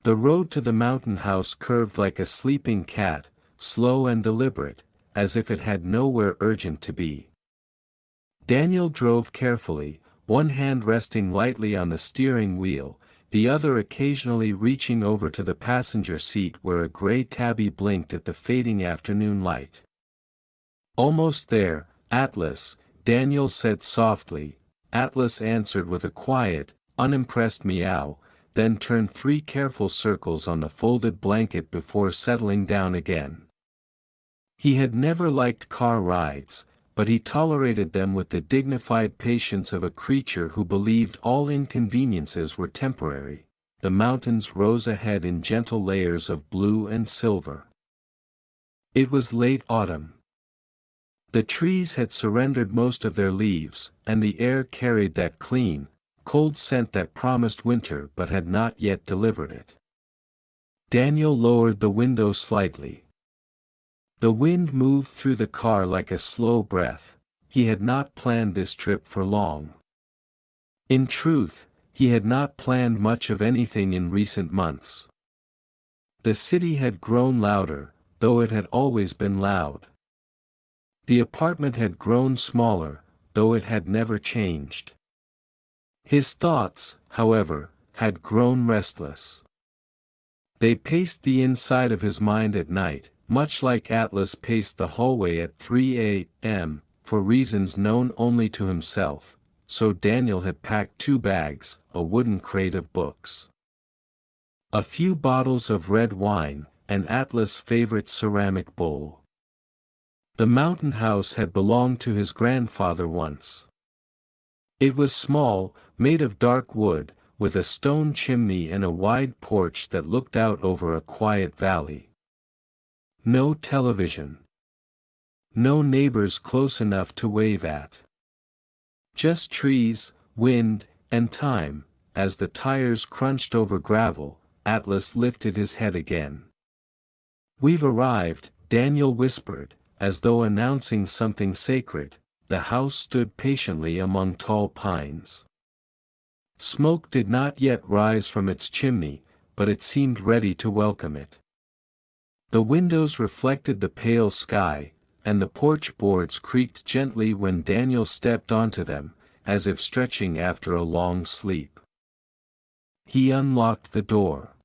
The road to the mountain house curved like a sleeping cat, slow and deliberate, as if it had nowhere urgent to be. Daniel drove carefully, one hand resting lightly on the steering wheel, the other occasionally reaching over to the passenger seat where a gray tabby blinked at the fading afternoon light. "Almost there, Atlas," Daniel said softly. Atlas answered with a quiet, unimpressed meow, then turned 3 careful circles on the folded blanket before settling down again. He had never liked car rides, but he tolerated them with the dignified patience of a creature who believed all inconveniences were temporary. The mountains rose ahead in gentle layers of blue and silver. It was late autumn. The trees had surrendered most of their leaves, and the air carried that clean, cold scent that promised winter but had not yet delivered it. Daniel lowered the window slightly. The wind moved through the car like a slow breath. He had not planned this trip for long. In truth, he had not planned much of anything in recent months. The city had grown louder, though it had always been loud. The apartment had grown smaller, though it had never changed. His thoughts, however, had grown restless. They paced the inside of his mind at night, much like Atlas paced the hallway at 3 a.m., for reasons known only to himself, so Daniel had packed 2 bags, a wooden crate of books, a few bottles of red wine, and Atlas' favorite ceramic bowl. The mountain house had belonged to his grandfather once. It was small, made of dark wood, with a stone chimney and a wide porch that looked out over a quiet valley. No television. No neighbors close enough to wave at. Just trees, wind, and time. As the tires crunched over gravel, Atlas lifted his head again. "We've arrived," Daniel whispered, as though announcing something sacred. The house stood patiently among tall pines. Smoke did not yet rise from its chimney, but it seemed ready to welcome it. The windows reflected the pale sky, and the porch boards creaked gently when Daniel stepped onto them, as if stretching after a long sleep. He unlocked the door.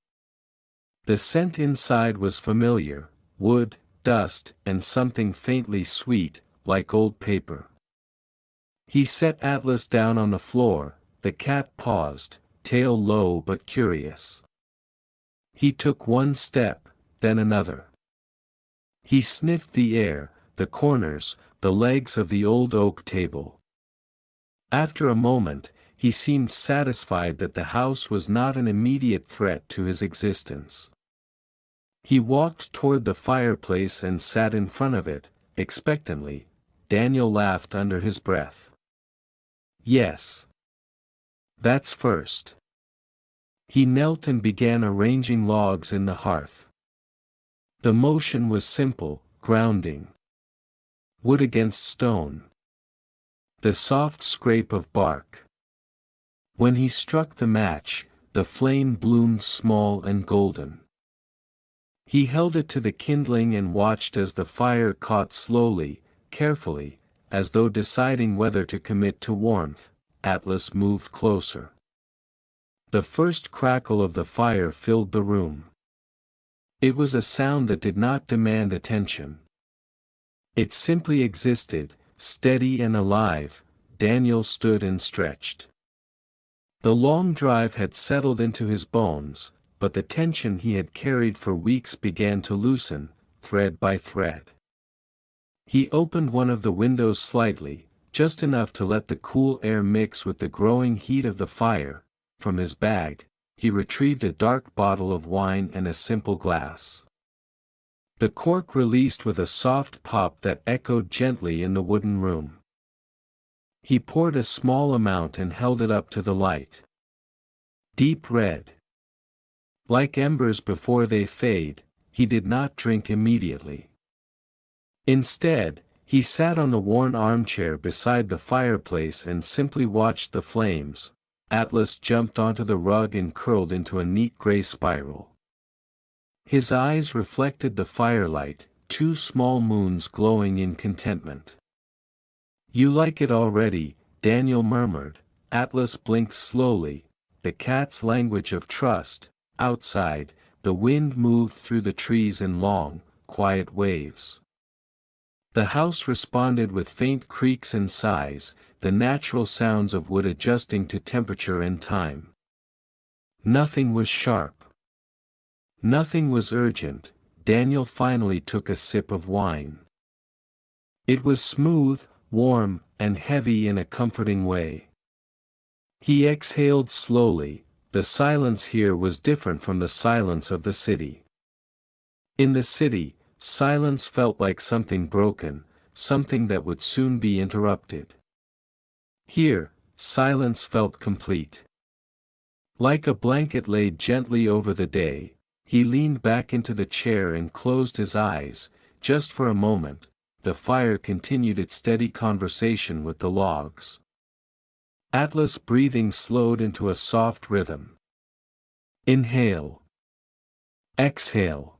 The scent inside was familiar: wood, dust, and something faintly sweet, like old paper. He set Atlas down on the floor. The cat paused, tail low but curious. He took one step, then another. He sniffed the air, the corners, the legs of the old oak table. After a moment, he seemed satisfied that the house was not an immediate threat to his existence. He walked toward the fireplace and sat in front of it, expectantly. Daniel laughed under his breath. "Yes. That's first." He knelt and began arranging logs in the hearth. The motion was simple, grounding. Wood against stone. The soft scrape of bark. When he struck the match, the flame bloomed small and golden. He held it to the kindling and watched as the fire caught slowly, carefully, as though deciding whether to commit to warmth. Atlas moved closer. The first crackle of the fire filled the room. It was a sound that did not demand attention. It simply existed, steady and alive. Daniel stood and stretched. The long drive had settled into his bones, but the tension he had carried for weeks began to loosen, thread by thread. He opened one of the windows slightly, just enough to let the cool air mix with the growing heat of the fire. From his bag, he retrieved a dark bottle of wine and a simple glass. The cork released with a soft pop that echoed gently in the wooden room. He poured a small amount and held it up to the light. Deep red. Like embers before they fade, he did not drink immediately. Instead, he sat on the worn armchair beside the fireplace and simply watched the flames, Atlas jumped onto the rug and curled into a neat gray spiral. His eyes reflected the firelight, two small moons glowing in contentment. "You like it already," Daniel murmured. Atlas blinked slowly, the cat's language of trust. Outside, the wind moved through the trees in long, quiet waves. The house responded with faint creaks and sighs, the natural sounds of wood adjusting to temperature and time. Nothing was sharp. Nothing was urgent. Daniel finally took a sip of wine. It was smooth, warm, and heavy in a comforting way. He exhaled slowly. The silence here was different from the silence of the city. In the city, silence felt like something broken, something that would soon be interrupted. Here, silence felt complete. Like a blanket laid gently over the day, he leaned back into the chair and closed his eyes. Just for a moment, the fire continued its steady conversation with the logs. Atlas' breathing slowed into a soft rhythm. Inhale. Exhale.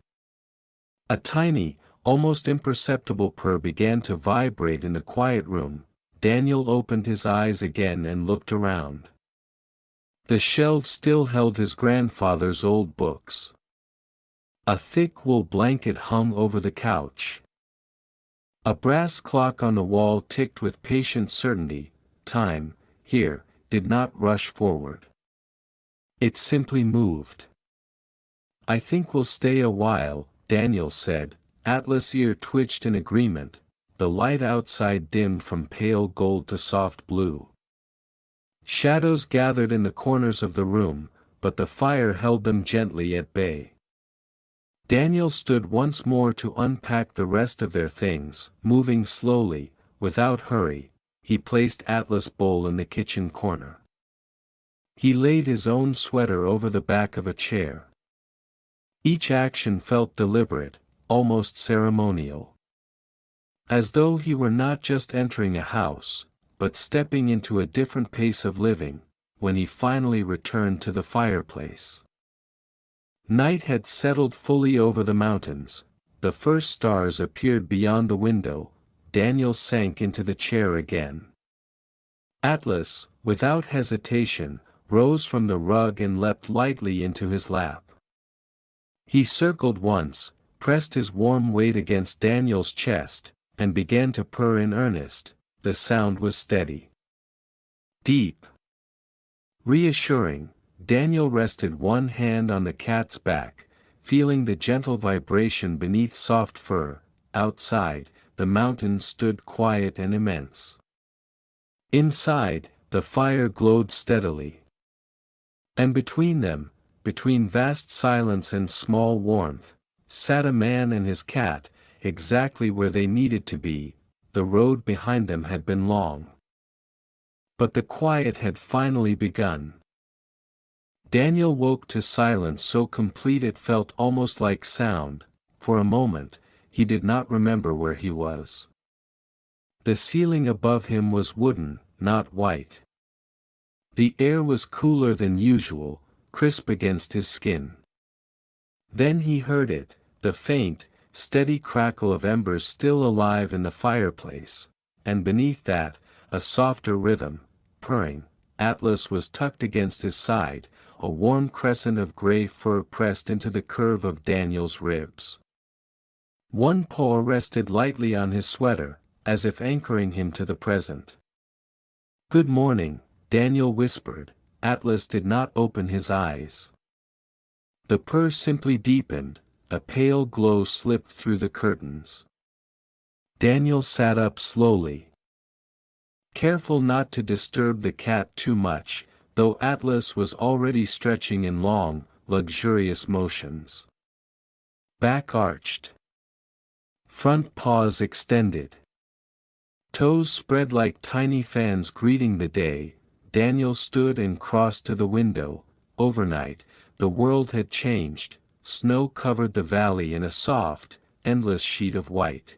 A tiny, almost imperceptible purr began to vibrate in the quiet room. Daniel opened his eyes again and looked around. The shelves still held his grandfather's old books. A thick wool blanket hung over the couch. A brass clock on the wall ticked with patient certainty. Time, here, did not rush forward. It simply moved. "I think we'll stay a while," Daniel said. Atlas' ear twitched in agreement. The light outside dimmed from pale gold to soft blue. Shadows gathered in the corners of the room, but the fire held them gently at bay. Daniel stood once more to unpack the rest of their things. Moving slowly, without hurry, he placed Atlas' bowl in the kitchen corner. He laid his own sweater over the back of a chair. Each action felt deliberate, almost ceremonial. As though he were not just entering a house, but stepping into a different pace of living. When he finally returned to the fireplace, night had settled fully over the mountains. The first stars appeared beyond the window. Daniel sank into the chair again. Atlas, without hesitation, rose from the rug and leapt lightly into his lap. He circled once, pressed his warm weight against Daniel's chest, and began to purr in earnest. The sound was steady, deep, reassuring. Daniel rested one hand on the cat's back, feeling the gentle vibration beneath soft fur. Outside, the mountains stood quiet and immense. Inside, the fire glowed steadily. And between them, between vast silence and small warmth, sat a man and his cat, exactly where they needed to be. The road behind them had been long, but the quiet had finally begun. Daniel woke to silence so complete it felt almost like sound. For a moment, he did not remember where he was. The ceiling above him was wooden, not white. The air was cooler than usual, crisp against his skin. Then he heard it, the faint, steady crackle of embers still alive in the fireplace, and beneath that, a softer rhythm, purring. Atlas was tucked against his side, a warm crescent of gray fur pressed into the curve of Daniel's ribs. One paw rested lightly on his sweater, as if anchoring him to the present. "Good morning," Daniel whispered. Atlas did not open his eyes. The purr simply deepened. A pale glow slipped through the curtains. Daniel sat up slowly, careful not to disturb the cat too much, though Atlas was already stretching in long, luxurious motions. Back arched. Front paws extended. Toes spread like tiny fans greeting the day. Daniel stood and crossed to the window. Overnight, the world had changed. Snow covered the valley in a soft, endless sheet of white.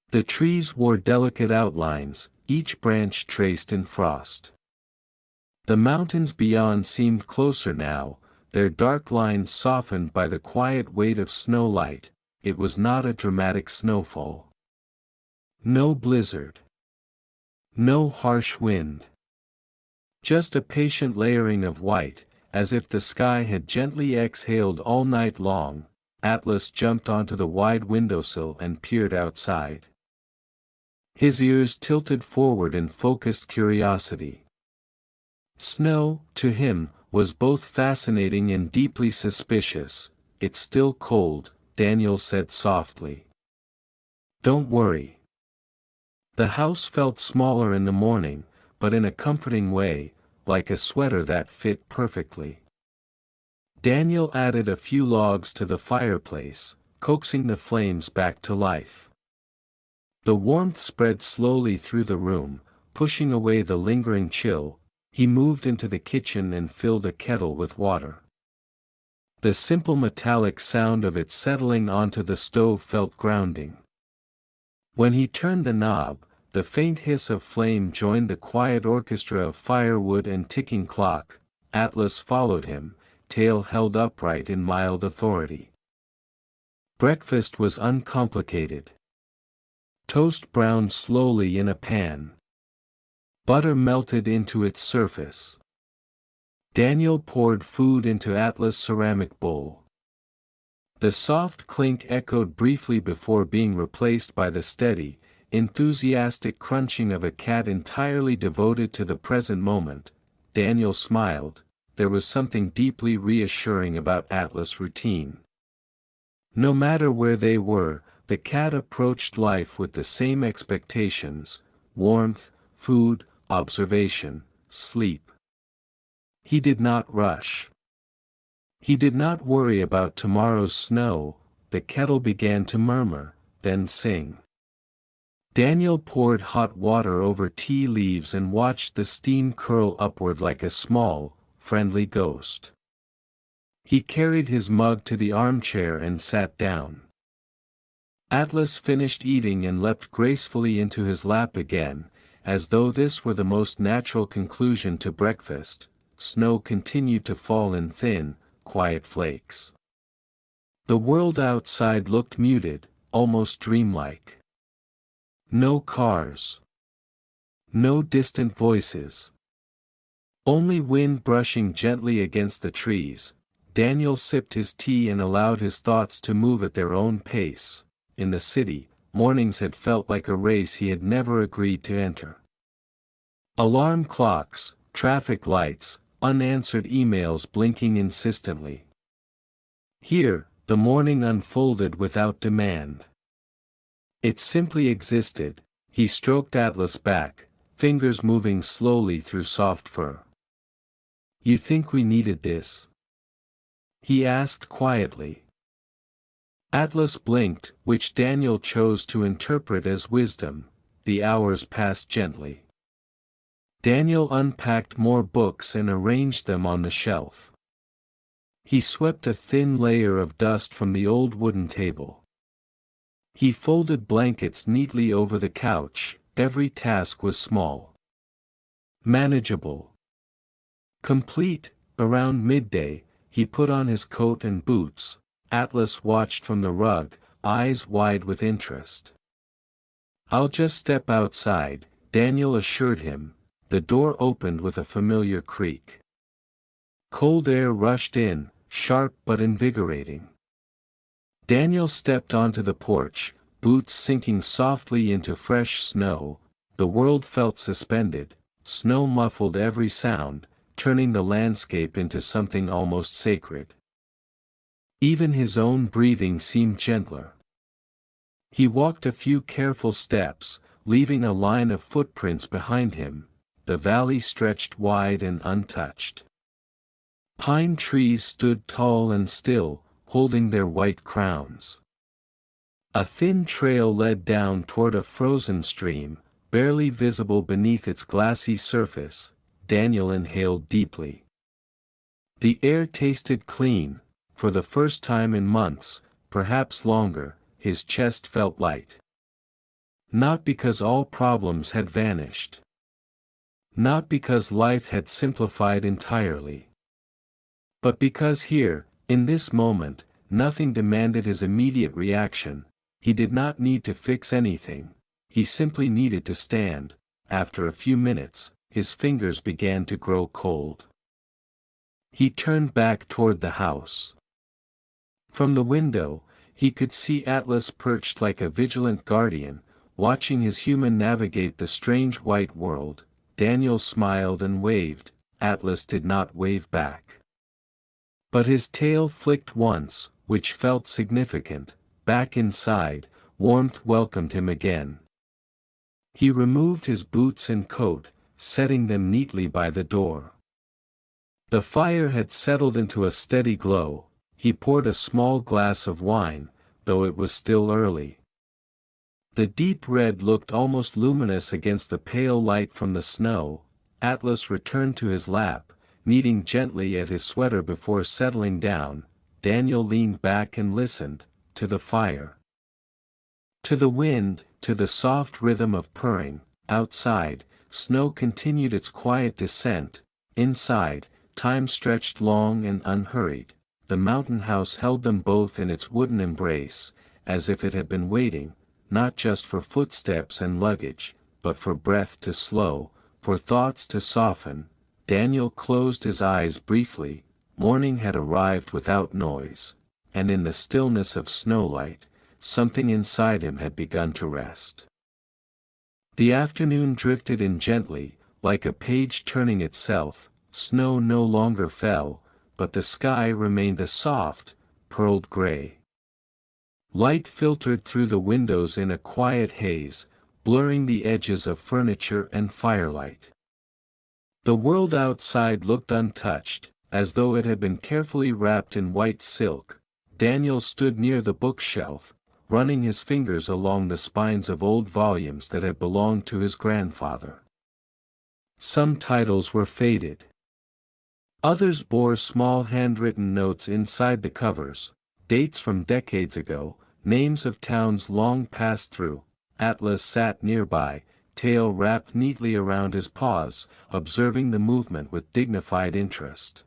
The trees wore delicate outlines, each branch traced in frost. The mountains beyond seemed closer now, their dark lines softened by the quiet weight of snowlight. It was not a dramatic snowfall. No blizzard. No harsh wind. Just a patient layering of white, as if the sky had gently exhaled all night long. Atlas jumped onto the wide windowsill and peered outside. His ears tilted forward in focused curiosity. Snow, to him, was both fascinating and deeply suspicious. "It's still cold," Daniel said softly. "Don't worry." The house felt smaller in the morning, but in a comforting way, like a sweater that fit perfectly. Daniel added a few logs to the fireplace, coaxing the flames back to life. The warmth spread slowly through the room, pushing away the lingering chill. He moved into the kitchen and filled a kettle with water. The simple metallic sound of it settling onto the stove felt grounding. When he turned the knob, the faint hiss of flame joined the quiet orchestra of firewood and ticking clock. Atlas followed him, tail held upright in mild authority. Breakfast was uncomplicated. Toast browned slowly in a pan. Butter melted into its surface. Daniel poured food into Atlas' ceramic bowl. The soft clink echoed briefly before being replaced by the steady, enthusiastic crunching of a cat entirely devoted to the present moment. Daniel smiled. There was something deeply reassuring about Atlas' routine. No matter where they were, the cat approached life with the same expectations: warmth, food, observation, sleep. He did not rush. He did not worry about tomorrow's snow. The kettle began to murmur, then sing. Daniel poured hot water over tea leaves and watched the steam curl upward like a small, friendly ghost. He carried his mug to the armchair and sat down. Atlas finished eating and leapt gracefully into his lap again, as though this were the most natural conclusion to breakfast. Snow continued to fall in thin, quiet flakes. The world outside looked muted, almost dreamlike. No cars. No distant voices. Only wind brushing gently against the trees. Daniel sipped his tea and allowed his thoughts to move at their own pace. In the city, mornings had felt like a race he had never agreed to enter. Alarm clocks, traffic lights, unanswered emails blinking insistently. Here, the morning unfolded without demand. It simply existed. He stroked Atlas' back, fingers moving slowly through soft fur. "You think we needed this?" he asked quietly. Atlas blinked, which Daniel chose to interpret as wisdom. The hours passed gently. Daniel unpacked more books and arranged them on the shelf. He swept a thin layer of dust from the old wooden table. He folded blankets neatly over the couch. Every task was small, manageable, complete. Around midday, he put on his coat and boots. Atlas watched from the rug, eyes wide with interest. "I'll just step outside," Daniel assured him. The door opened with a familiar creak. Cold air rushed in, sharp but invigorating. Daniel stepped onto the porch, boots sinking softly into fresh snow. The world felt suspended. Snow muffled every sound, turning the landscape into something almost sacred. Even his own breathing seemed gentler. He walked a few careful steps, leaving a line of footprints behind him. The valley stretched wide and untouched. Pine trees stood tall and still, holding their white crowns. A thin trail led down toward a frozen stream, barely visible beneath its glassy surface. Daniel inhaled deeply. The air tasted clean. For the first time in months, perhaps longer, his chest felt light. Not because all problems had vanished. Not because life had simplified entirely, but because here, in this moment, nothing demanded his immediate reaction. He did not need to fix anything. He simply needed to stand. After a few minutes, his fingers began to grow cold. He turned back toward the house. From the window, he could see Atlas perched like a vigilant guardian, watching his human navigate the strange white world. Daniel smiled and waved. Atlas did not wave back. But his tail flicked once, which felt significant. Back inside, warmth welcomed him again. He removed his boots and coat, setting them neatly by the door. The fire had settled into a steady glow. He poured a small glass of wine, though it was still early. The deep red looked almost luminous against the pale light from the snow. Atlas returned to his lap, kneading gently at his sweater before settling down. Daniel leaned back and listened, to the fire, to the wind, to the soft rhythm of purring. Outside, snow continued its quiet descent. Inside, time stretched long and unhurried. The mountain house held them both in its wooden embrace, as if it had been waiting, not just for footsteps and luggage, but for breath to slow, for thoughts to soften. Daniel closed his eyes briefly. Morning had arrived without noise, and in the stillness of snowlight, something inside him had begun to rest. The afternoon drifted in gently, like a page turning itself. Snow no longer fell, but the sky remained a soft, pearled gray. Light filtered through the windows in a quiet haze, blurring the edges of furniture and firelight. The world outside looked untouched, as though it had been carefully wrapped in white silk. Daniel stood near the bookshelf, running his fingers along the spines of old volumes that had belonged to his grandfather. Some titles were faded. Others bore small handwritten notes inside the covers, dates from decades ago, names of towns long passed through. Atlas sat nearby, tail wrapped neatly around his paws, observing the movement with dignified interest.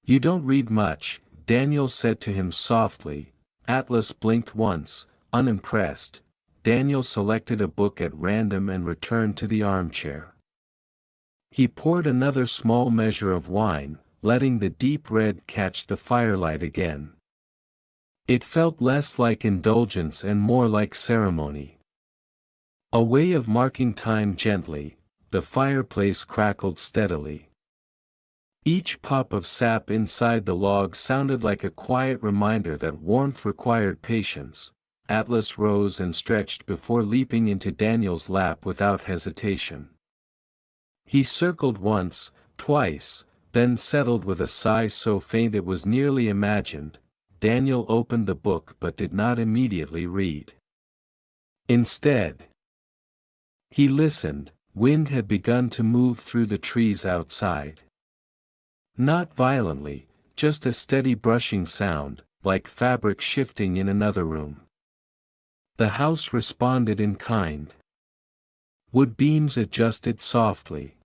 "You don't read much," Daniel said to him softly. Atlas blinked once, unimpressed. Daniel selected a book at random and returned to the armchair. He poured another small measure of wine, letting the deep red catch the firelight again. It felt less like indulgence and more like ceremony. A way of marking time gently. The fireplace crackled steadily. Each pop of sap inside the log sounded like a quiet reminder that warmth required patience. Atlas rose and stretched before leaping into Daniel's lap without hesitation. He circled once, twice, then settled with a sigh so faint it was nearly imagined. Daniel opened the book but did not immediately read. Instead, he listened. Wind had begun to move through the trees outside. Not violently, just a steady brushing sound, like fabric shifting in another room. The house responded in kind. Wood beams adjusted softly.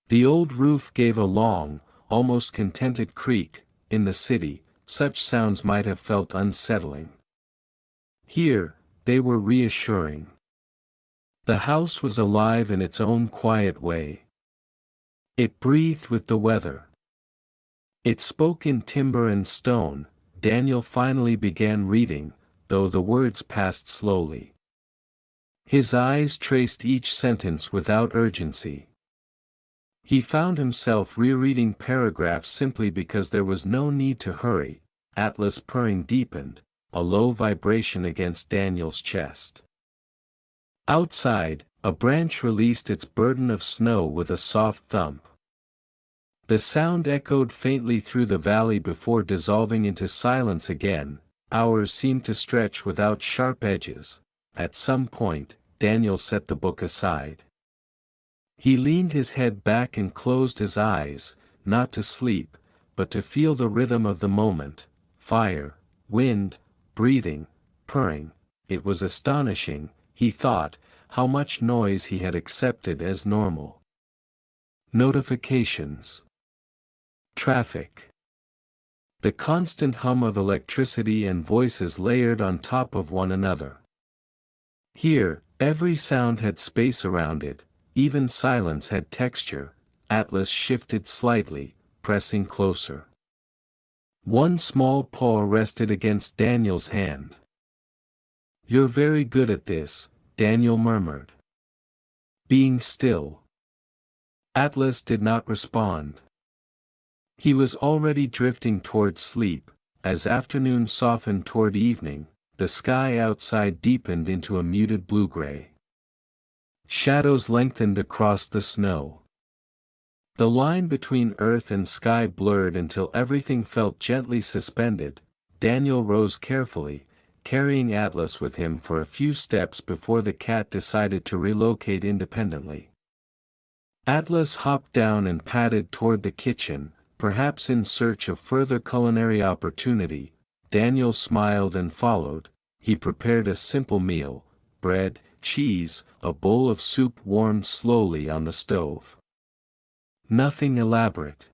The old roof gave a long, almost contented creak. In the city, such sounds might have felt unsettling. Here, they were reassuring. The house was alive in its own quiet way. It breathed with the weather. It spoke in timber and stone. Daniel finally began reading, though the words passed slowly. His eyes traced each sentence without urgency. He found himself rereading paragraphs simply because there was no need to hurry. Atlas' purring deepened, a low vibration against Daniel's chest. Outside, a branch released its burden of snow with a soft thump. The sound echoed faintly through the valley before dissolving into silence again. Hours seemed to stretch without sharp edges. At some point, Daniel set the book aside. He leaned his head back and closed his eyes, not to sleep, but to feel the rhythm of the moment. Fire, wind, breathing, purring. It was astonishing, he thought, how much noise he had accepted as normal. Notifications. Traffic. The constant hum of electricity and voices layered on top of one another. Here, every sound had space around it, even silence had texture. Atlas shifted slightly, pressing closer. One small paw rested against Daniel's hand. "You're very good at this," Daniel murmured. "Being still." Atlas did not respond. He was already drifting toward sleep. As afternoon softened toward evening, the sky outside deepened into a muted blue-gray. Shadows lengthened across the snow. The line between earth and sky blurred until everything felt gently suspended. Daniel rose carefully, carrying Atlas with him for a few steps before the cat decided to relocate independently. Atlas hopped down and padded toward the kitchen, perhaps in search of further culinary opportunity. Daniel smiled and followed. He prepared a simple meal: bread, cheese, a bowl of soup warmed slowly on the stove. Nothing elaborate.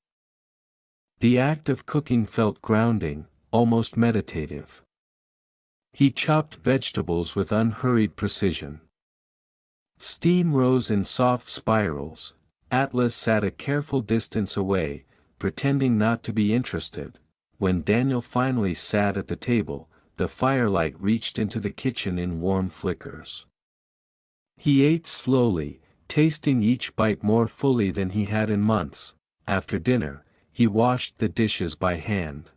The act of cooking felt grounding, almost meditative. He chopped vegetables with unhurried precision. Steam rose in soft spirals. Atlas sat a careful distance away, pretending not to be interested. When Daniel finally sat at the table, the firelight reached into the kitchen in warm flickers. He ate slowly, tasting each bite more fully than he had in months. After dinner, he washed the dishes by hand.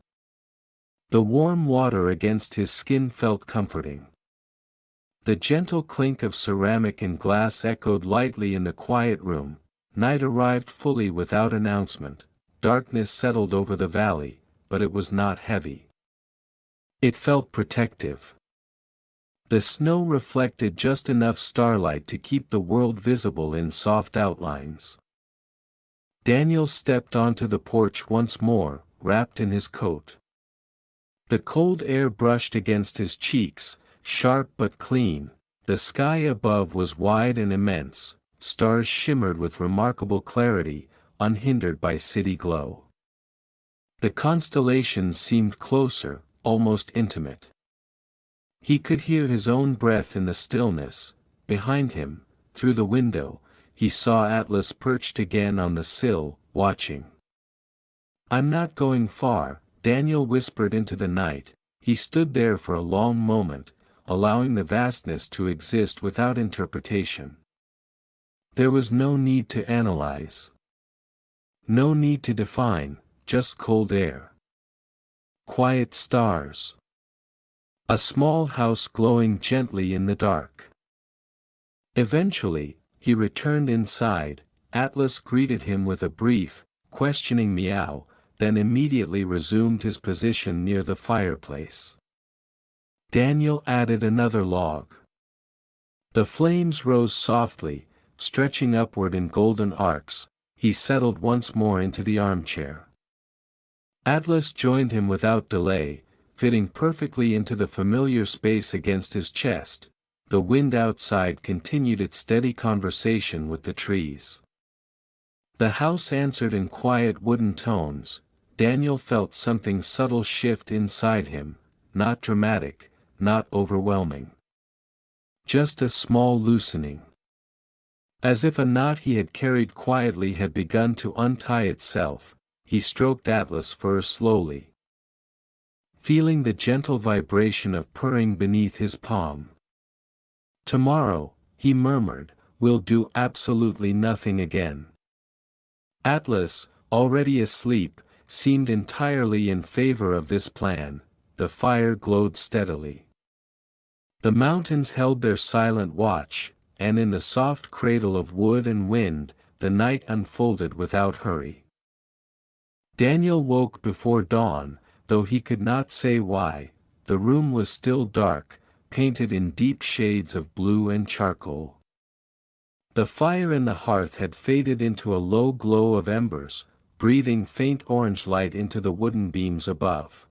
The warm water against his skin felt comforting. The gentle clink of ceramic and glass echoed lightly in the quiet room. Night arrived fully without announcement. Darkness settled over the valley, but it was not heavy. It felt protective. The snow reflected just enough starlight to keep the world visible in soft outlines. Daniel stepped onto the porch once more, wrapped in his coat. The cold air brushed against his cheeks, sharp but clean. The sky above was wide and immense. Stars shimmered with remarkable clarity, unhindered by city glow. The constellations seemed closer, almost intimate. He could hear his own breath in the stillness. Behind him, through the window, he saw Atlas perched again on the sill, watching. "I'm not going far," Daniel whispered into the night. He stood there for a long moment, allowing the vastness to exist without interpretation. There was no need to analyze. No need to define, just cold air. Quiet stars. A small house glowing gently in the dark. Eventually, he returned inside. Atlas greeted him with a brief, questioning meow, then immediately resumed his position near the fireplace. Daniel added another log. The flames rose softly, stretching upward in golden arcs. He settled once more into the armchair. Atlas joined him without delay, fitting perfectly into the familiar space against his chest. The wind outside continued its steady conversation with the trees. The house answered in quiet wooden tones. Daniel felt something subtle shift inside him, not dramatic, not overwhelming. Just a small loosening. As if a knot he had carried quietly had begun to untie itself, he stroked Atlas' fur slowly, feeling the gentle vibration of purring beneath his palm. "Tomorrow," he murmured, "we'll do absolutely nothing again." Atlas, already asleep, seemed entirely in favor of this plan. The fire glowed steadily. The mountains held their silent watch, and in the soft cradle of wood and wind, the night unfolded without hurry. Daniel woke before dawn, though he could not say why. The room was still dark, painted in deep shades of blue and charcoal. The fire in the hearth had faded into a low glow of embers, breathing faint orange light into the wooden beams above.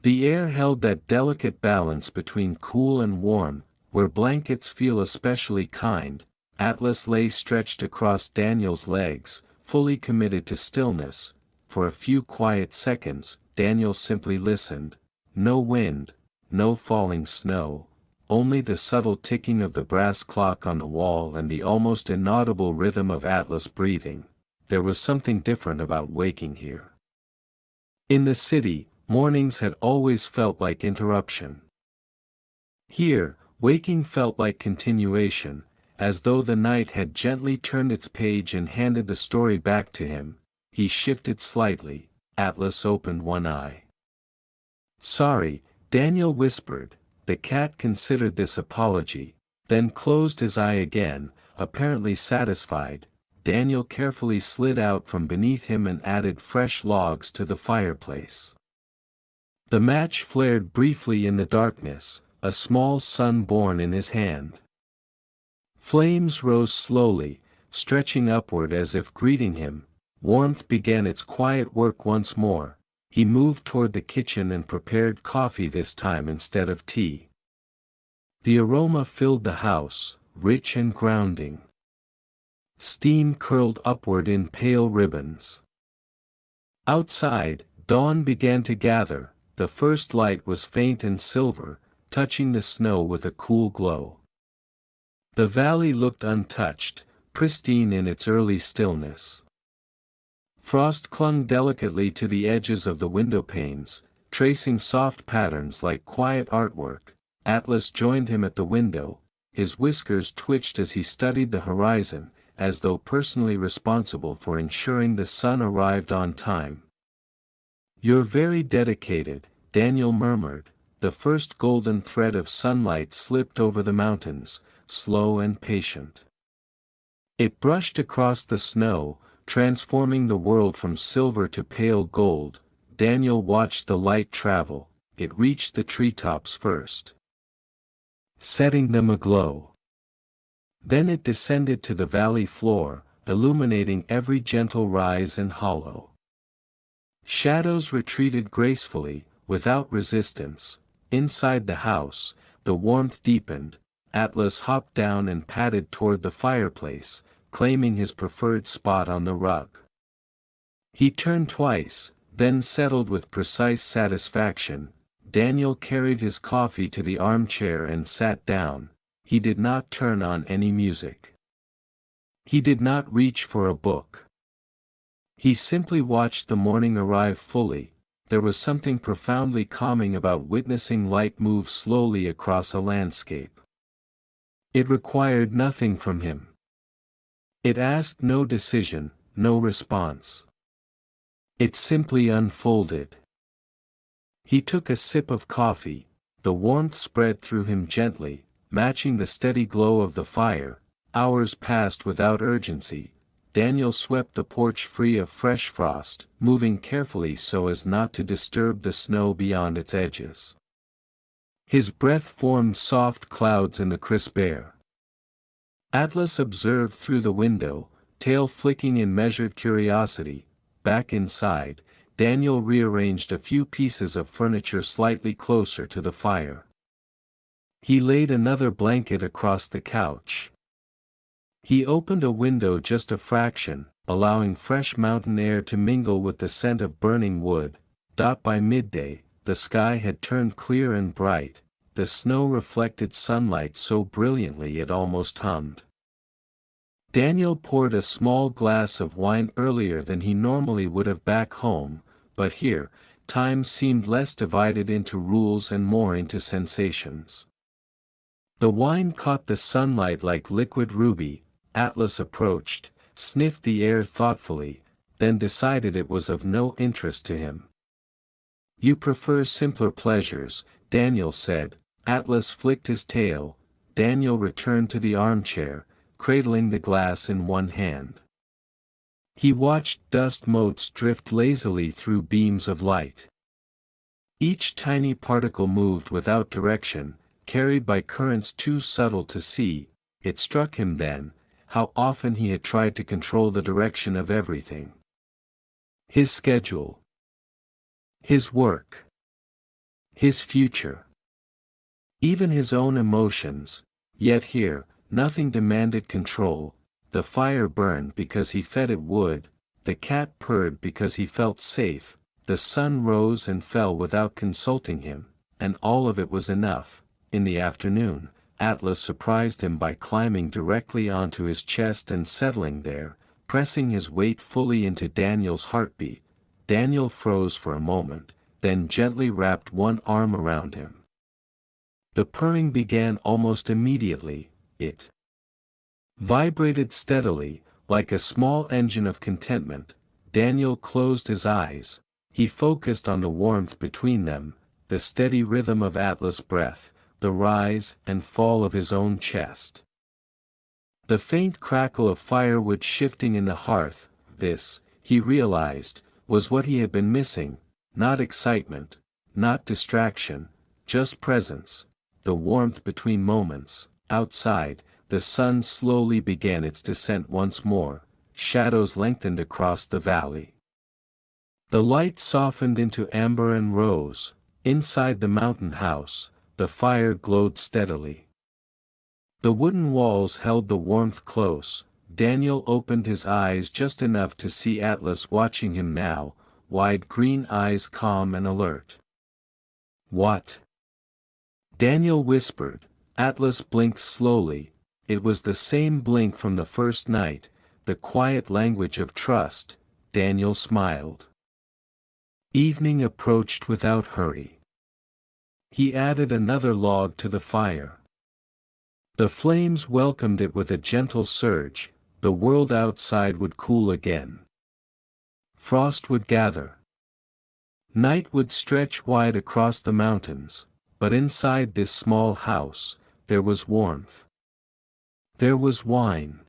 The air held that delicate balance between cool and warm, where blankets feel especially kind. Atlas lay stretched across Daniel's legs, fully committed to stillness. For a few quiet seconds, Daniel simply listened. No wind, no falling snow, only the subtle ticking of the brass clock on the wall and the almost inaudible rhythm of Atlas breathing. There was something different about waking here. In the city, mornings had always felt like interruption. Here, waking felt like continuation, as though the night had gently turned its page and handed the story back to him. He shifted slightly. Atlas opened one eye. "Sorry," Daniel whispered. The cat considered this apology, then closed his eye again, apparently satisfied. Daniel carefully slid out from beneath him and added fresh logs to the fireplace. The match flared briefly in the darkness, a small sun born in his hand. Flames rose slowly, stretching upward as if greeting him. Warmth began its quiet work once more. He moved toward the kitchen and prepared coffee this time instead of tea. The aroma filled the house, rich and grounding. Steam curled upward in pale ribbons. Outside, dawn began to gather. The first light was faint and silver, touching the snow with a cool glow. The valley looked untouched, pristine in its early stillness. Frost clung delicately to the edges of the window panes, tracing soft patterns like quiet artwork. Atlas joined him at the window. His whiskers twitched as he studied the horizon, as though personally responsible for ensuring the sun arrived on time. "You're very dedicated," Daniel murmured. The first golden thread of sunlight slipped over the mountains, slow and patient. It brushed across the snow, transforming the world from silver to pale gold. Daniel watched the light travel. It reached the treetops first, setting them aglow. Then it descended to the valley floor, illuminating every gentle rise and hollow. Shadows retreated gracefully, without resistance. Inside the house, the warmth deepened. Atlas hopped down and padded toward the fireplace, claiming his preferred spot on the rug. He turned twice, then settled with precise satisfaction. Daniel carried his coffee to the armchair and sat down. He did not turn on any music. He did not reach for a book. He simply watched the morning arrive fully. There was something profoundly calming about witnessing light move slowly across a landscape. It required nothing from him. It asked no decision, no response. It simply unfolded. He took a sip of coffee. The warmth spread through him gently, matching the steady glow of the fire. Hours passed without urgency. Daniel swept the porch free of fresh frost, moving carefully so as not to disturb the snow beyond its edges. His breath formed soft clouds in the crisp air. Atlas observed through the window, tail flicking in measured curiosity. Back inside, Daniel rearranged a few pieces of furniture slightly closer to the fire. He laid another blanket across the couch. He opened a window just a fraction, allowing fresh mountain air to mingle with the scent of burning wood. By midday, the sky had turned clear and bright. The snow reflected sunlight so brilliantly it almost hummed. Daniel poured a small glass of wine earlier than he normally would have back home, but here, time seemed less divided into rules and more into sensations. The wine caught the sunlight like liquid ruby. Atlas approached, sniffed the air thoughtfully, then decided it was of no interest to him. "You prefer simpler pleasures," Daniel said. Atlas flicked his tail. Daniel returned to the armchair, cradling the glass in one hand. He watched dust motes drift lazily through beams of light. Each tiny particle moved without direction, carried by currents too subtle to see. It struck him then, how often he had tried to control the direction of everything. His schedule, his work, his future. Even his own emotions. Yet here, nothing demanded control. The fire burned because he fed it wood, the cat purred because he felt safe, the sun rose and fell without consulting him, and all of it was enough. In the afternoon, Atlas surprised him by climbing directly onto his chest and settling there, pressing his weight fully into Daniel's heartbeat. Daniel froze for a moment, then gently wrapped one arm around him. The purring began almost immediately. It vibrated steadily, like a small engine of contentment. Daniel closed his eyes. He focused on the warmth between them, the steady rhythm of Atlas' breath, the rise and fall of his own chest. The faint crackle of firewood shifting in the hearth, this, he realized, was what he had been missing. Not excitement, not distraction, just presence, the warmth between moments. Outside, the sun slowly began its descent once more. Shadows lengthened across the valley. The light softened into amber and rose. Inside the mountain house, the fire glowed steadily. The wooden walls held the warmth close. Daniel opened his eyes just enough to see Atlas watching him now, wide green eyes calm and alert. "What?" Daniel whispered. Atlas blinked slowly. It was the same blink from the first night, the quiet language of trust. Daniel smiled. Evening approached without hurry. He added another log to the fire. The flames welcomed it with a gentle surge. The world outside would cool again. Frost would gather. Night would stretch wide across the mountains, but inside this small house, there was warmth. There was wine.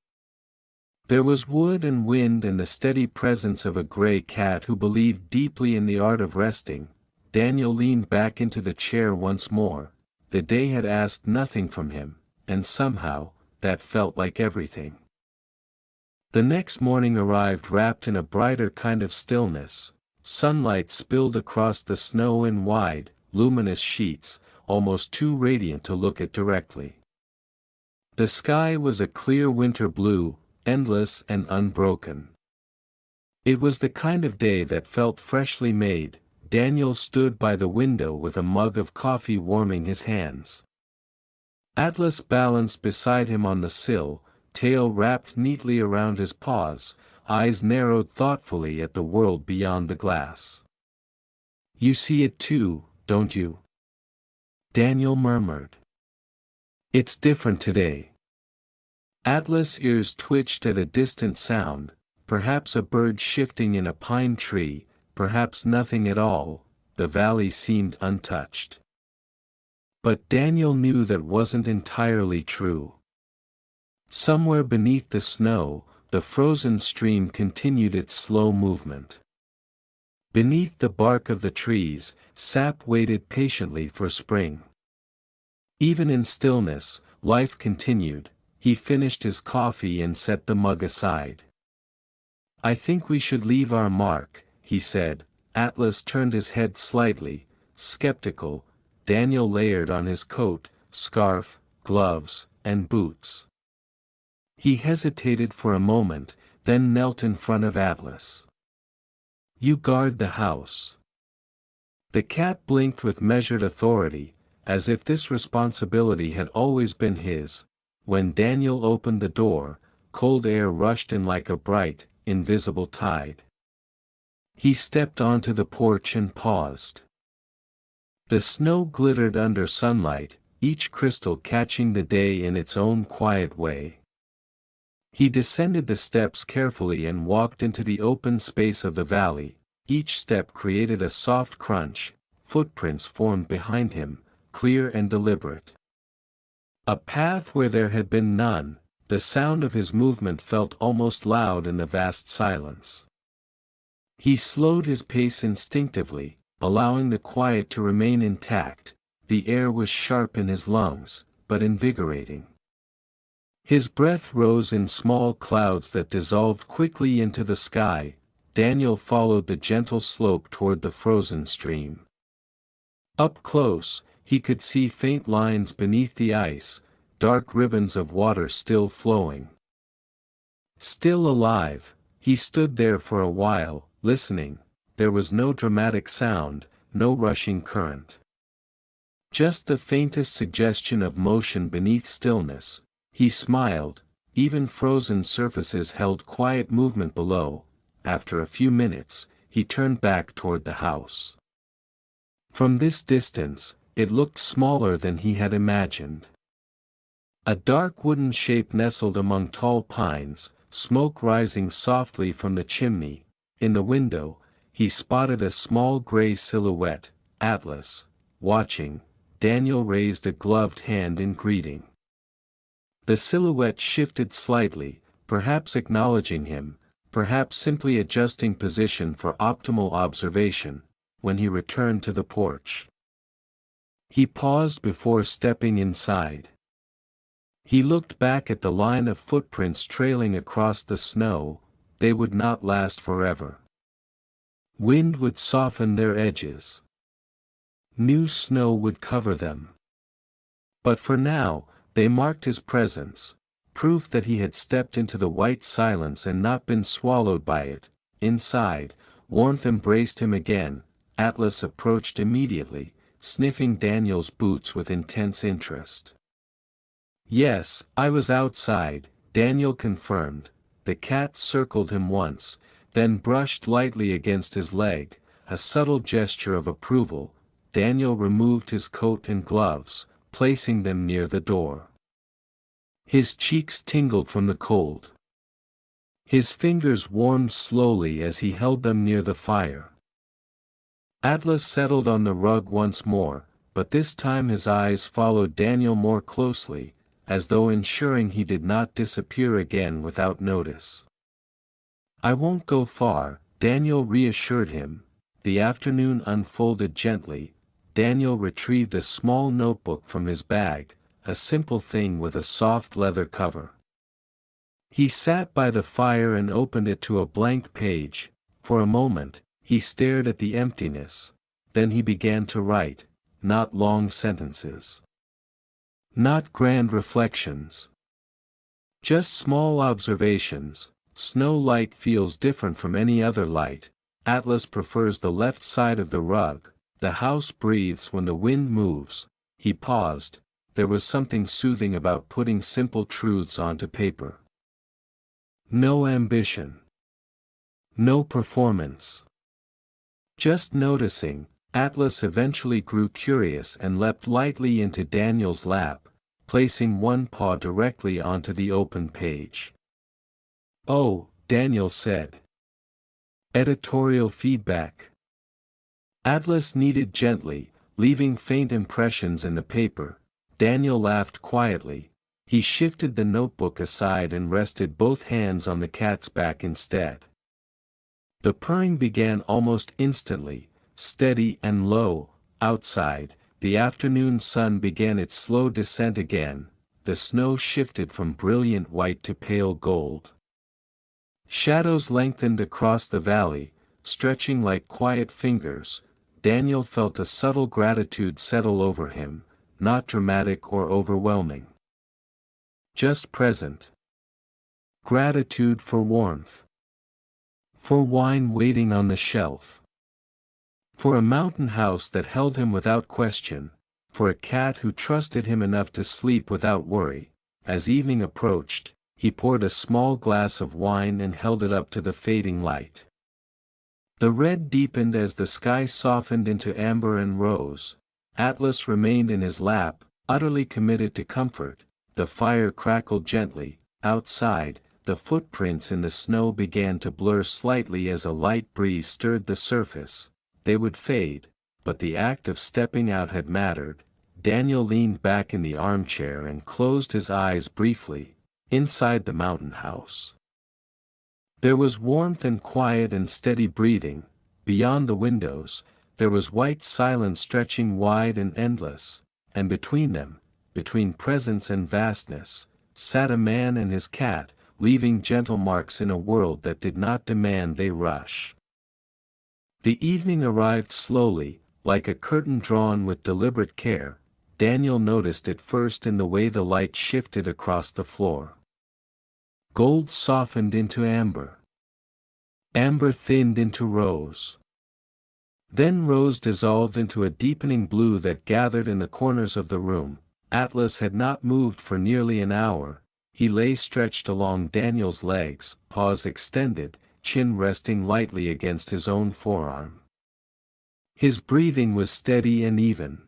There was wood and wind and the steady presence of a gray cat who believed deeply in the art of resting. Daniel leaned back into the chair once more. The day had asked nothing from him, and somehow, that felt like everything. The next morning arrived wrapped in a brighter kind of stillness. Sunlight spilled across the snow in wide, luminous sheets, almost too radiant to look at directly. The sky was a clear winter blue, endless and unbroken. It was the kind of day that felt freshly made. Daniel stood by the window with a mug of coffee warming his hands. Atlas balanced beside him on the sill, tail wrapped neatly around his paws, eyes narrowed thoughtfully at the world beyond the glass. "You see it too, don't you?" Daniel murmured. "It's different today." Atlas' ears twitched at a distant sound, perhaps a bird shifting in a pine tree, perhaps nothing at all. The valley seemed untouched. But Daniel knew that wasn't entirely true. Somewhere beneath the snow, the frozen stream continued its slow movement. Beneath the bark of the trees, sap waited patiently for spring. Even in stillness, life continued. He finished his coffee and set the mug aside. "I think we should leave our mark," he said. Atlas turned his head slightly, skeptical. Daniel layered on his coat, scarf, gloves, and boots. He hesitated for a moment, then knelt in front of Atlas. "You guard the house." The cat blinked with measured authority, as if this responsibility had always been his. When Daniel opened the door, cold air rushed in like a bright, invisible tide. He stepped onto the porch and paused. The snow glittered under sunlight, each crystal catching the day in its own quiet way. He descended the steps carefully and walked into the open space of the valley. Each step created a soft crunch, footprints formed behind him, clear and deliberate. A path where there had been none. The sound of his movement felt almost loud in the vast silence. He slowed his pace instinctively, allowing the quiet to remain intact. The air was sharp in his lungs, but invigorating. His breath rose in small clouds that dissolved quickly into the sky. Daniel followed the gentle slope toward the frozen stream. Up close, He could see faint lines beneath the ice, dark ribbons of water still flowing. Still alive, he stood there for a while, listening. There was no dramatic sound, no rushing current. Just the faintest suggestion of motion beneath stillness. He smiled, even frozen surfaces held quiet movement below. After a few minutes, he turned back toward the house. From this distance, it looked smaller than he had imagined. A dark wooden shape nestled among tall pines, smoke rising softly from the chimney. In the window, he spotted a small gray silhouette, Atlas, watching. Daniel raised a gloved hand in greeting. The silhouette shifted slightly, perhaps acknowledging him, perhaps simply adjusting position for optimal observation, when he returned to the porch. He paused before stepping inside. He looked back at the line of footprints trailing across the snow. They would not last forever. Wind would soften their edges. New snow would cover them. But for now, they marked his presence, proof that he had stepped into the white silence and not been swallowed by it. Inside, warmth embraced him again. Atlas approached immediately, sniffing Daniel's boots with intense interest. "Yes, I was outside," Daniel confirmed. The cat circled him once, then brushed lightly against his leg, a subtle gesture of approval. Daniel removed his coat and gloves, placing them near the door. His cheeks tingled from the cold. His fingers warmed slowly as he held them near the fire. Atlas settled on the rug once more, but this time his eyes followed Daniel more closely, as though ensuring he did not disappear again without notice. "I won't go far," Daniel reassured him. The afternoon unfolded gently. Daniel retrieved a small notebook from his bag, a simple thing with a soft leather cover. He sat by the fire and opened it to a blank page. For a moment, he stared at the emptiness. Then he began to write, not long sentences. Not grand reflections. Just small observations. Snow light feels different from any other light. Atlas prefers the left side of the rug. The house breathes when the wind moves. He paused. There was something soothing about putting simple truths onto paper. No ambition. No performance. Just noticing. Atlas eventually grew curious and leapt lightly into Daniel's lap, placing one paw directly onto the open page. "Oh," Daniel said. "Editorial feedback." Atlas kneaded gently, leaving faint impressions in the paper. Daniel laughed quietly. He shifted the notebook aside and rested both hands on the cat's back instead. The purring began almost instantly, steady and low. Outside, the afternoon sun began its slow descent again. The snow shifted from brilliant white to pale gold. Shadows lengthened across the valley, stretching like quiet fingers. Daniel felt a subtle gratitude settle over him, not dramatic or overwhelming. Just present. Gratitude for warmth. For wine waiting on the shelf. For a mountain house that held him without question. For a cat who trusted him enough to sleep without worry. As evening approached, he poured a small glass of wine and held it up to the fading light. The red deepened as the sky softened into amber and rose. Atlas remained in his lap, utterly committed to comfort. The fire crackled gently. Outside, the footprints in the snow began to blur slightly as a light breeze stirred the surface. They would fade, but the act of stepping out had mattered. Daniel leaned back in the armchair and closed his eyes briefly. Inside the mountain house, there was warmth and quiet and steady breathing. Beyond the windows, there was white silence stretching wide and endless, and between them, between presence and vastness, sat a man and his cat, leaving gentle marks in a world that did not demand they rush. The evening arrived slowly, like a curtain drawn with deliberate care. Daniel noticed it first in the way the light shifted across the floor. Gold softened into amber. Amber thinned into rose. Then rose dissolved into a deepening blue that gathered in the corners of the room. Atlas had not moved for nearly an hour. He lay stretched along Daniel's legs, paws extended, chin resting lightly against his own forearm. His breathing was steady and even.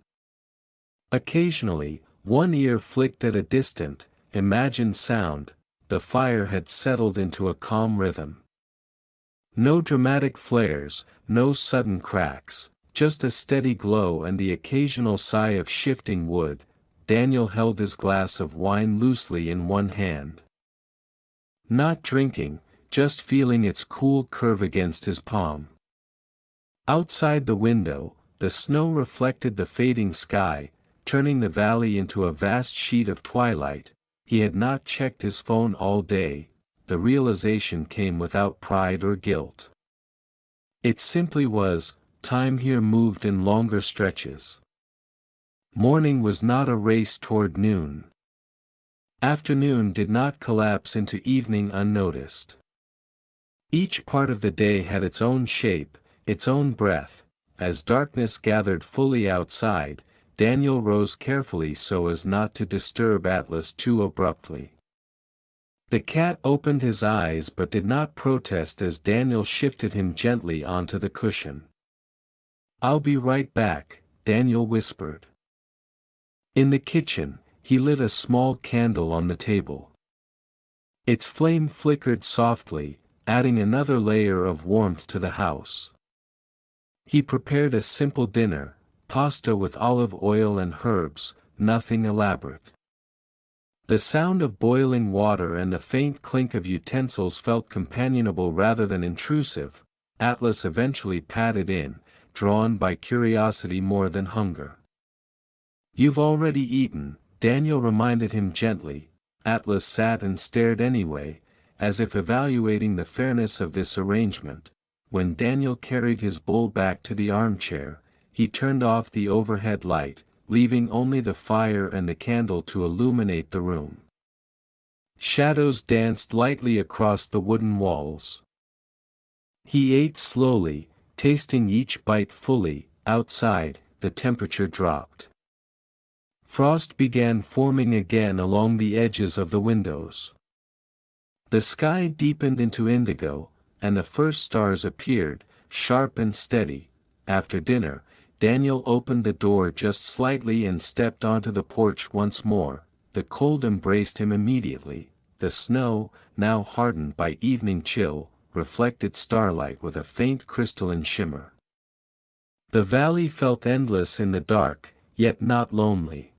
Occasionally, one ear flicked at a distant, imagined sound. The fire had settled into a calm rhythm. No dramatic flares, no sudden cracks, just a steady glow and the occasional sigh of shifting wood. Daniel held his glass of wine loosely in one hand. Not drinking, just feeling its cool curve against his palm. Outside the window, the snow reflected the fading sky, turning the valley into a vast sheet of twilight. He had not checked his phone all day. The realization came without pride or guilt. It simply was. Time here moved in longer stretches. Morning was not a race toward noon. Afternoon did not collapse into evening unnoticed. Each part of the day had its own shape, its own breath. As darkness gathered fully outside, Daniel rose carefully so as not to disturb Atlas too abruptly. The cat opened his eyes but did not protest as Daniel shifted him gently onto the cushion. "I'll be right back," Daniel whispered. In the kitchen, he lit a small candle on the table. Its flame flickered softly, adding another layer of warmth to the house. He prepared a simple dinner, pasta with olive oil and herbs, nothing elaborate. The sound of boiling water and the faint clink of utensils felt companionable rather than intrusive. Atlas eventually patted in, drawn by curiosity more than hunger. "You've already eaten," Daniel reminded him gently. Atlas sat and stared anyway, as if evaluating the fairness of this arrangement. When Daniel carried his bowl back to the armchair, he turned off the overhead light, leaving only the fire and the candle to illuminate the room. Shadows danced lightly across the wooden walls. He ate slowly, tasting each bite fully. Outside, the temperature dropped. Frost began forming again along the edges of the windows. The sky deepened into indigo, and the first stars appeared, sharp and steady. After dinner, Daniel opened the door just slightly and stepped onto the porch once more. The cold embraced him immediately. The snow, now hardened by evening chill, reflected starlight with a faint crystalline shimmer. The valley felt endless in the dark, yet not lonely.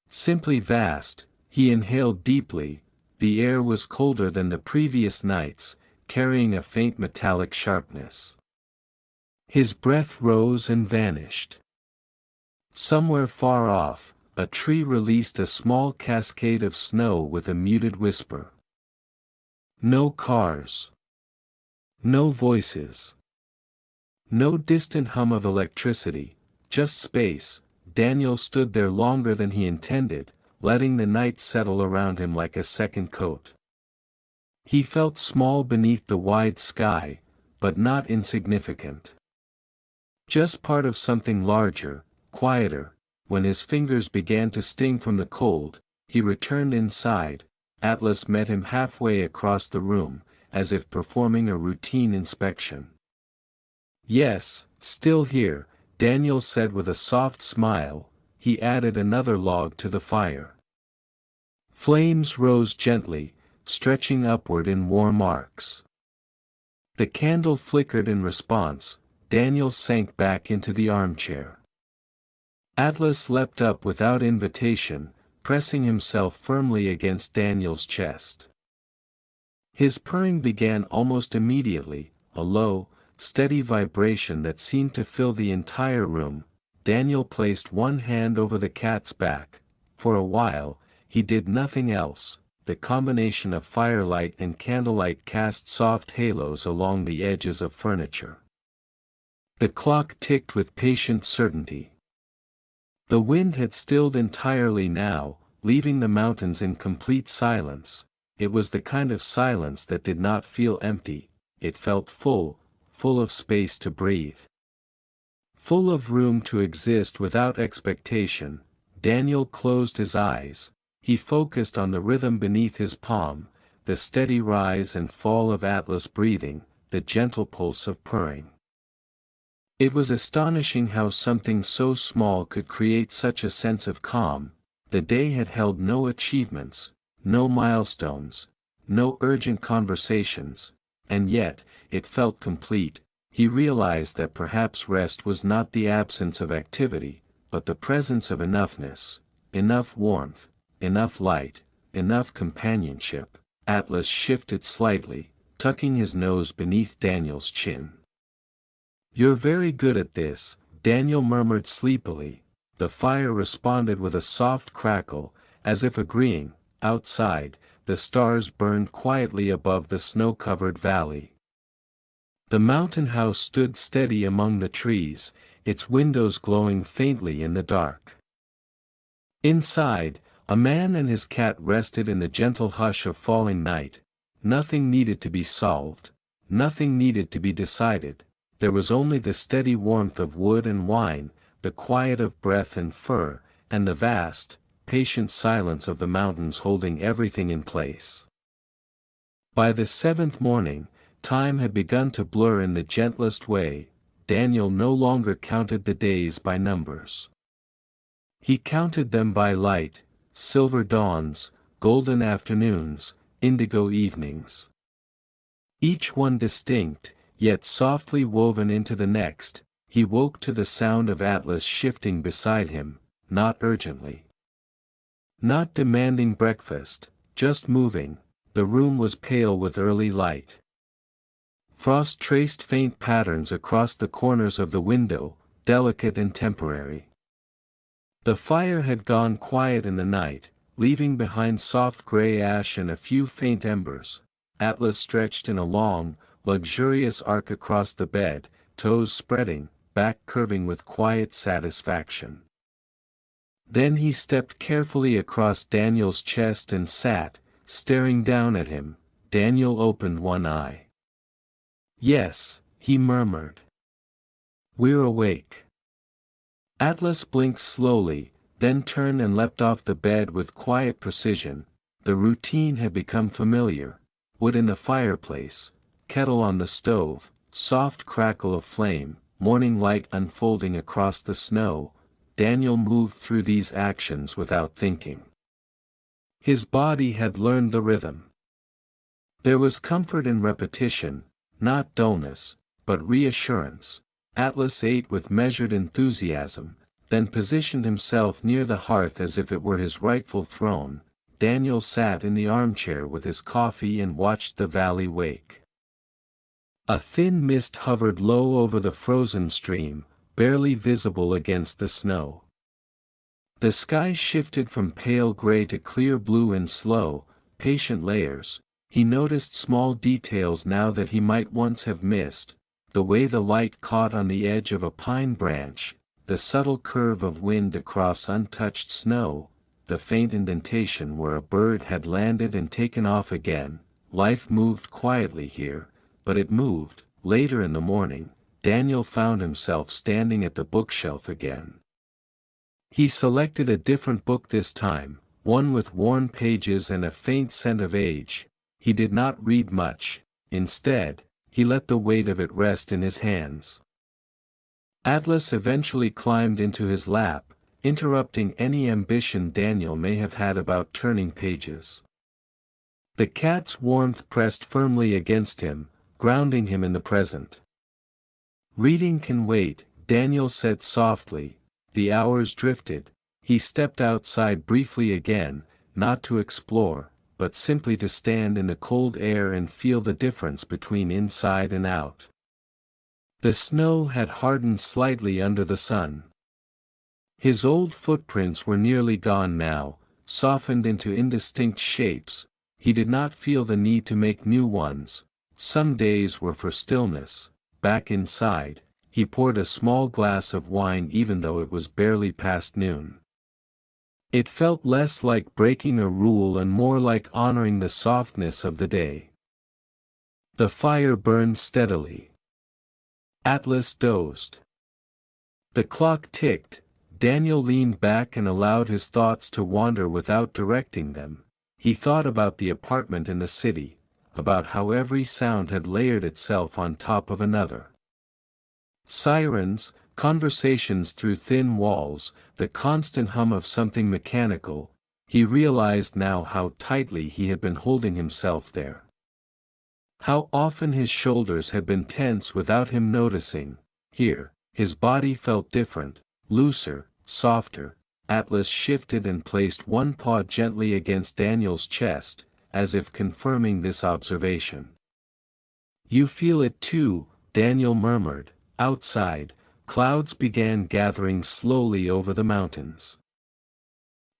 Simply vast. He inhaled deeply. The air was colder than the previous nights, carrying a faint metallic sharpness. His breath rose and vanished. Somewhere far off, a tree released a small cascade of snow with a muted whisper. No cars. No voices. No distant hum of electricity, just space. Daniel stood there longer than he intended, letting the night settle around him like a second coat. He felt small beneath the wide sky, but not insignificant. Just part of something larger, quieter. When his fingers began to sting from the cold, he returned inside. Atlas met him halfway across the room, as if performing a routine inspection. "Yes, still here," Daniel said with a soft smile. He added another log to the fire. Flames rose gently, stretching upward in warm arcs. The candle flickered in response. Daniel sank back into the armchair. Atlas leapt up without invitation, pressing himself firmly against Daniel's chest. His purring began almost immediately, a low, steady vibration that seemed to fill the entire room. Daniel placed one hand over the cat's back. For a while, he did nothing else. The combination of firelight and candlelight cast soft halos along the edges of furniture. The clock ticked with patient certainty. The wind had stilled entirely now, leaving the mountains in complete silence. It was the kind of silence that did not feel empty, it felt full, full of space to breathe. Full of room to exist without expectation. Daniel closed his eyes. He focused on the rhythm beneath his palm, the steady rise and fall of Atlas breathing, the gentle pulse of purring. It was astonishing how something so small could create such a sense of calm. The day had held no achievements, no milestones, no urgent conversations, and yet, it felt complete. He realized that perhaps rest was not the absence of activity, but the presence of enoughness, enough warmth, enough light, enough companionship. Atlas shifted slightly, tucking his nose beneath Daniel's chin. "You're very good at this," Daniel murmured sleepily. The fire responded with a soft crackle, as if agreeing. Outside, the stars burned quietly above the snow-covered valley. The mountain house stood steady among the trees, its windows glowing faintly in the dark. Inside, a man and his cat rested in the gentle hush of falling night. Nothing needed to be solved, nothing needed to be decided. There was only the steady warmth of wood and wine, the quiet of breath and fur, and the vast, patient silence of the mountains holding everything in place. By the seventh morning, time had begun to blur in the gentlest way. Daniel no longer counted the days by numbers. He counted them by light, silver dawns, golden afternoons, indigo evenings. Each one distinct, yet softly woven into the next. He woke to the sound of Atlas shifting beside him, not urgently, not demanding breakfast, just moving. The room was pale with early light. Frost traced faint patterns across the corners of the window, delicate and temporary. The fire had gone quiet in the night, leaving behind soft gray ash and a few faint embers. Atlas stretched in a long, luxurious arc across the bed, toes spreading, back curving with quiet satisfaction. Then he stepped carefully across Daniel's chest and sat, staring down at him. Daniel opened one eye. "Yes," he murmured. "We're awake." Atlas blinked slowly, then turned and leapt off the bed with quiet precision. The routine had become familiar. Wood in the fireplace, kettle on the stove, soft crackle of flame, morning light unfolding across the snow. Daniel moved through these actions without thinking. His body had learned the rhythm. There was comfort in repetition, not dullness, but reassurance. Atlas ate with measured enthusiasm, then positioned himself near the hearth as if it were his rightful throne. Daniel sat in the armchair with his coffee and watched the valley wake. A thin mist hovered low over the frozen stream, barely visible against the snow. The sky shifted from pale gray to clear blue in slow, patient layers. He noticed small details now that he might once have missed, the way the light caught on the edge of a pine branch, the subtle curve of wind across untouched snow, the faint indentation where a bird had landed and taken off again. Life moved quietly here, but it moved. Later in the morning, Daniel found himself standing at the bookshelf again. He selected a different book this time, one with worn pages and a faint scent of age. He did not read much. Instead, he let the weight of it rest in his hands. Atlas eventually climbed into his lap, interrupting any ambition Daniel may have had about turning pages. The cat's warmth pressed firmly against him, grounding him in the present. "Reading can wait," Daniel said softly. The hours drifted. He stepped outside briefly again, not to explore, but simply to stand in the cold air and feel the difference between inside and out. The snow had hardened slightly under the sun. His old footprints were nearly gone now, softened into indistinct shapes. He did not feel the need to make new ones. Some days were for stillness. Back inside, he poured a small glass of wine even though it was barely past noon. It felt less like breaking a rule and more like honoring the softness of the day. The fire burned steadily. Atlas dozed. The clock ticked. Daniel leaned back and allowed his thoughts to wander without directing them. He thought about the apartment in the city, about how every sound had layered itself on top of another. Sirens, conversations through thin walls, the constant hum of something mechanical. He realized now how tightly he had been holding himself there. How often his shoulders had been tense without him noticing. Here, his body felt different, looser, softer. Atlas shifted and placed one paw gently against Daniel's chest, as if confirming this observation. "You feel it too," Daniel murmured. Outside, clouds began gathering slowly over the mountains.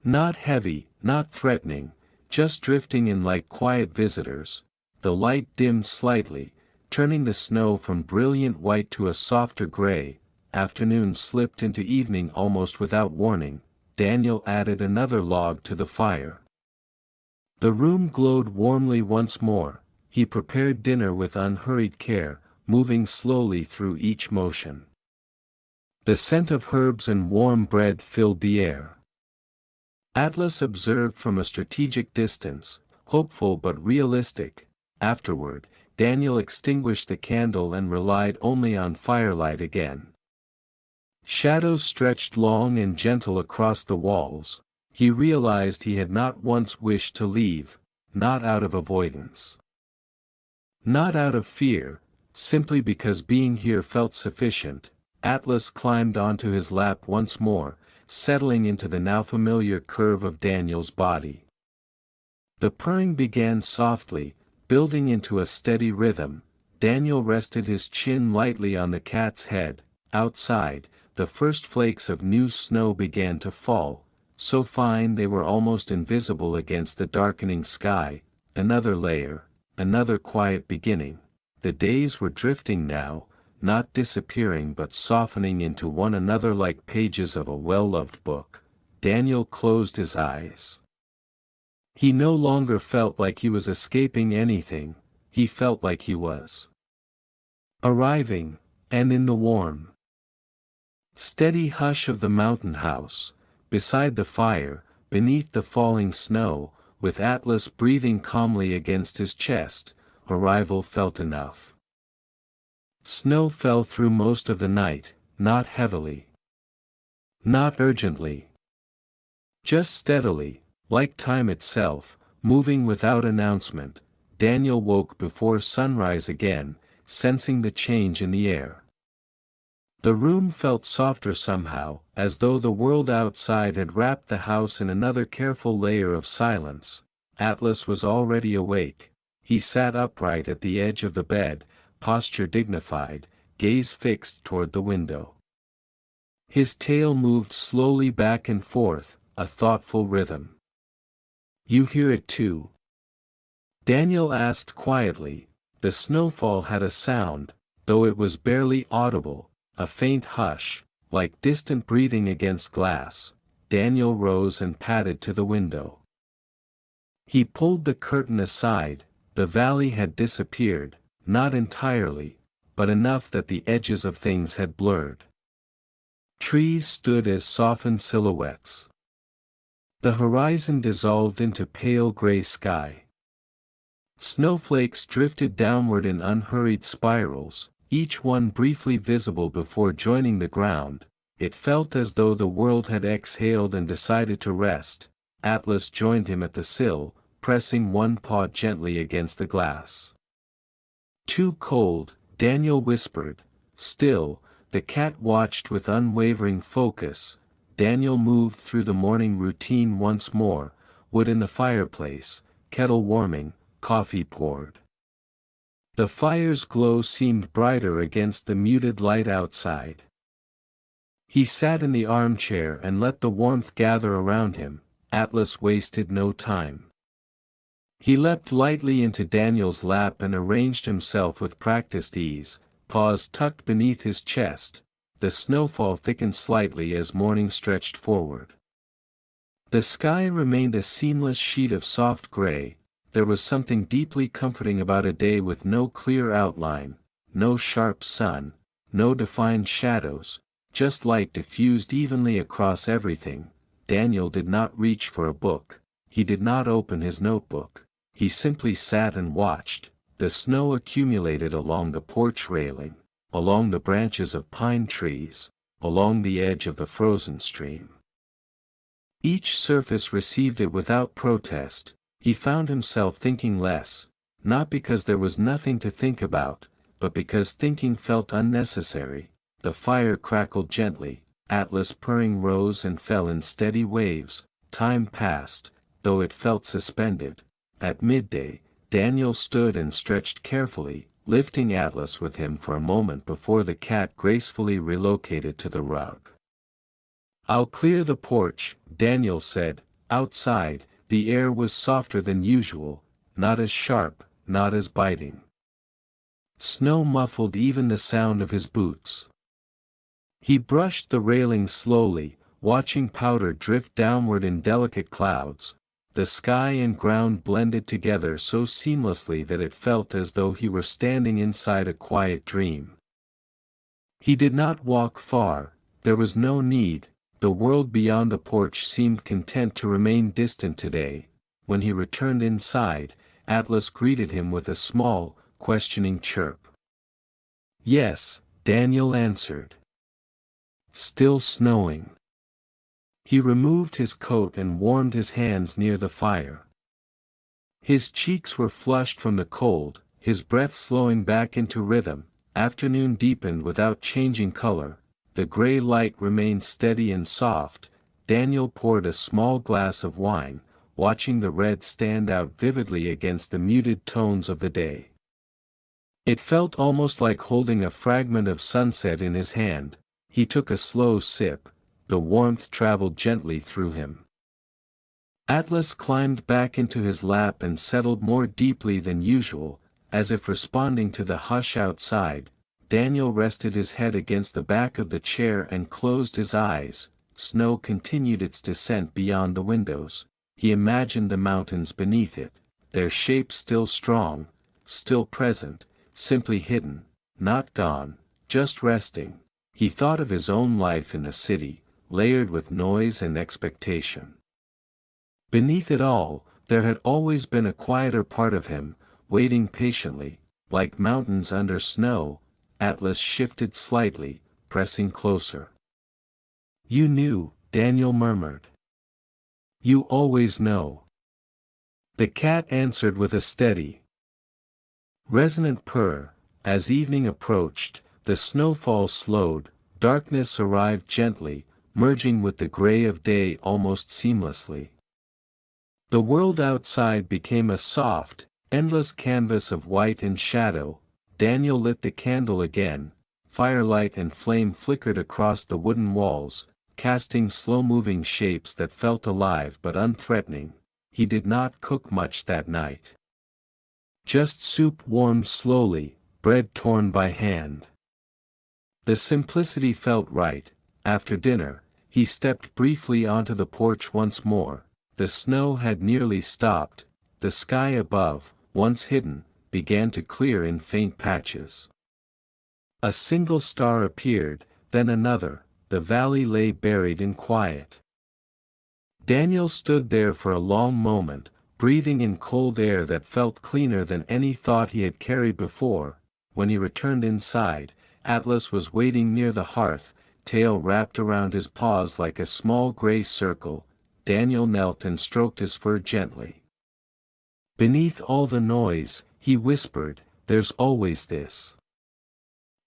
Not heavy, not threatening, just drifting in like quiet visitors. The light dimmed slightly, turning the snow from brilliant white to a softer gray. Afternoon slipped into evening almost without warning. Daniel added another log to the fire. The room glowed warmly once more. He prepared dinner with unhurried care, moving slowly through each motion. The scent of herbs and warm bread filled the air. Atlas observed from a strategic distance, hopeful but realistic. Afterward, Daniel extinguished the candle and relied only on firelight again. Shadows stretched long and gentle across the walls. He realized he had not once wished to leave, not out of avoidance. Not out of fear, simply because being here felt sufficient. Atlas climbed onto his lap once more, settling into the now familiar curve of Daniel's body. The purring began softly, building into a steady rhythm. Daniel rested his chin lightly on the cat's head. Outside, the first flakes of new snow began to fall, so fine they were almost invisible against the darkening sky. Another layer, another quiet beginning. The days were drifting now, not disappearing but softening into one another like pages of a well-loved book. Daniel closed his eyes. He no longer felt like he was escaping anything, he felt like he was arriving, and in the warm, steady hush of the mountain house, beside the fire, beneath the falling snow, with Atlas breathing calmly against his chest, arrival felt enough. Snow fell through most of the night, not heavily, not urgently, just steadily. Like time itself, moving without announcement. Daniel woke before sunrise again, sensing the change in the air. The room felt softer somehow, as though the world outside had wrapped the house in another careful layer of silence. Atlas was already awake. He sat upright at the edge of the bed, posture dignified, gaze fixed toward the window. His tail moved slowly back and forth, a thoughtful rhythm. "You hear it too?" Daniel asked quietly. The snowfall had a sound, though it was barely audible, a faint hush, like distant breathing against glass. Daniel rose and padded to the window. He pulled the curtain aside. The valley had disappeared, not entirely, but enough that the edges of things had blurred. Trees stood as softened silhouettes. The horizon dissolved into pale gray sky. Snowflakes drifted downward in unhurried spirals, each one briefly visible before joining the ground. It felt as though the world had exhaled and decided to rest. Atlas joined him at the sill, pressing one paw gently against the glass. "Too cold," Daniel whispered. Still, the cat watched with unwavering focus. Daniel moved through the morning routine once more, wood in the fireplace, kettle warming, coffee poured. The fire's glow seemed brighter against the muted light outside. He sat in the armchair and let the warmth gather around him. Atlas wasted no time. He leapt lightly into Daniel's lap and arranged himself with practiced ease. paws tucked beneath his chest. The snowfall thickened slightly as morning stretched forward. The sky remained a seamless sheet of soft gray. There was something deeply comforting about a day with no clear outline, no sharp sun, no defined shadows, just light diffused evenly across everything. Daniel did not reach for a book. He did not open his notebook. He simply sat and watched. The snow accumulated along the porch railing, along the branches of pine trees, along the edge of the frozen stream. Each surface received it without protest. He found himself thinking less, not because there was nothing to think about, but because thinking felt unnecessary. The fire crackled gently, Atlas purring rose and fell in steady waves. Time passed, though it felt suspended. At midday, Daniel stood and stretched carefully, lifting Atlas with him for a moment before the cat gracefully relocated to the rug. "I'll clear the porch," Daniel said. Outside, the air was softer than usual, not as sharp, not as biting. Snow muffled even the sound of his boots. He brushed the railing slowly, watching powder drift downward in delicate clouds. The sky and ground blended together so seamlessly that it felt as though he were standing inside a quiet dream. He did not walk far. There was no need. The world beyond the porch seemed content to remain distant today. When he returned inside, Atlas greeted him with a small, questioning chirp. "Yes," Daniel answered. "Still snowing." He removed his coat and warmed his hands near the fire. His cheeks were flushed from the cold, his breath slowing back into rhythm. Afternoon deepened without changing color. The gray light remained steady and soft. Daniel poured a small glass of wine, watching the red stand out vividly against the muted tones of the day. It felt almost like holding a fragment of sunset in his hand. He took a slow sip. The warmth traveled gently through him. Atlas climbed back into his lap and settled more deeply than usual, as if responding to the hush outside. Daniel rested his head against the back of the chair and closed his eyes. Snow continued its descent beyond the windows. He imagined the mountains beneath it, their shape still strong, still present, simply hidden, not gone, just resting. He thought of his own life in the city, layered with noise and expectation. Beneath it all, there had always been a quieter part of him, waiting patiently, like mountains under snow. Atlas shifted slightly, pressing closer. "You knew," Daniel murmured. "You always know." The cat answered with a steady, resonant purr. As evening approached, the snowfall slowed, darkness arrived gently, merging with the gray of day almost seamlessly. The world outside became a soft, endless canvas of white and shadow. Daniel lit the candle again. Firelight and flame flickered across the wooden walls, casting slow-moving shapes that felt alive but unthreatening. He did not cook much that night. Just soup warmed slowly, bread torn by hand. The simplicity felt right. After dinner, he stepped briefly onto the porch once more. The snow had nearly stopped. The sky above, once hidden, began to clear in faint patches. A single star appeared, then another. The valley lay buried in quiet. Daniel stood there for a long moment, breathing in cold air that felt cleaner than any thought he had carried before. When he returned inside, Atlas was waiting near the hearth, tail wrapped around his paws like a small gray circle. Daniel knelt and stroked his fur gently. "Beneath all the noise," he whispered, "there's always this."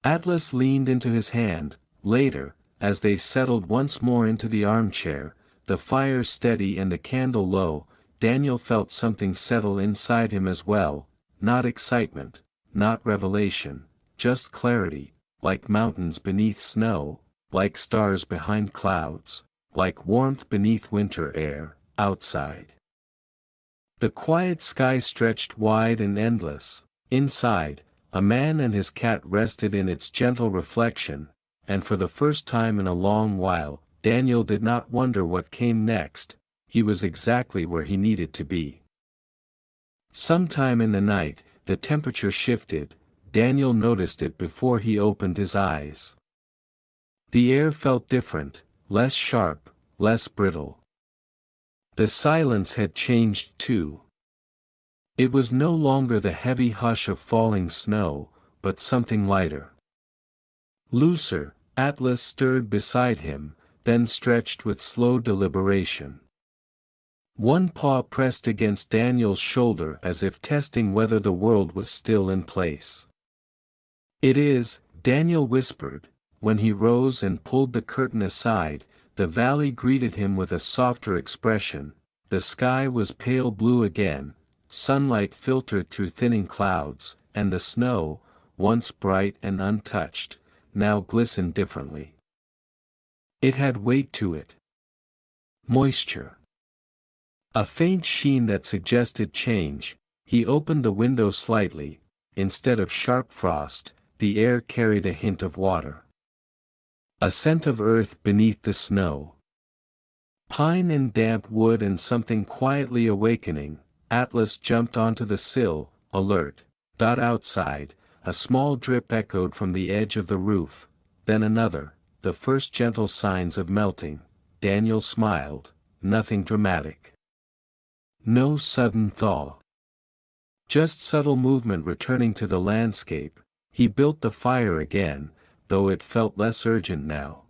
Atlas leaned into his hand. Later, as they settled once more into the armchair, the fire steady and the candle low, Daniel felt something settle inside him as well. Not excitement, not revelation, just clarity, like mountains beneath snow, like stars behind clouds, like warmth beneath winter air, outside. The quiet sky stretched wide and endless. Inside, A man and his cat rested in its gentle reflection, and for the first time in a long while, Daniel did not wonder what came next. He was exactly where he needed to be. Sometime in the night, the temperature shifted. Daniel noticed it before he opened his eyes. The air felt different, less sharp, less brittle. The silence had changed too. It was no longer the heavy hush of falling snow, but something lighter. Looser. Atlas stirred beside him, then stretched with slow deliberation. One paw pressed against Daniel's shoulder as if testing whether the world was still in place. "It is," Daniel whispered. When he rose and pulled the curtain aside, the valley greeted him with a softer expression. The sky was pale blue again, sunlight filtered through thinning clouds, and the snow, once bright and untouched, now glistened differently. It had weight to it. Moisture. A faint sheen that suggested change. He opened the window slightly. Instead of sharp frost, the air carried a hint of water. A scent of earth beneath the snow. Pine and damp wood and something quietly awakening. Atlas jumped onto the sill, alert. Outside, a small drip echoed from the edge of the roof, then another, the first gentle signs of melting. Daniel smiled. Nothing dramatic. No sudden thaw. Just subtle movement returning to the landscape. He built the fire again, though it felt less urgent now.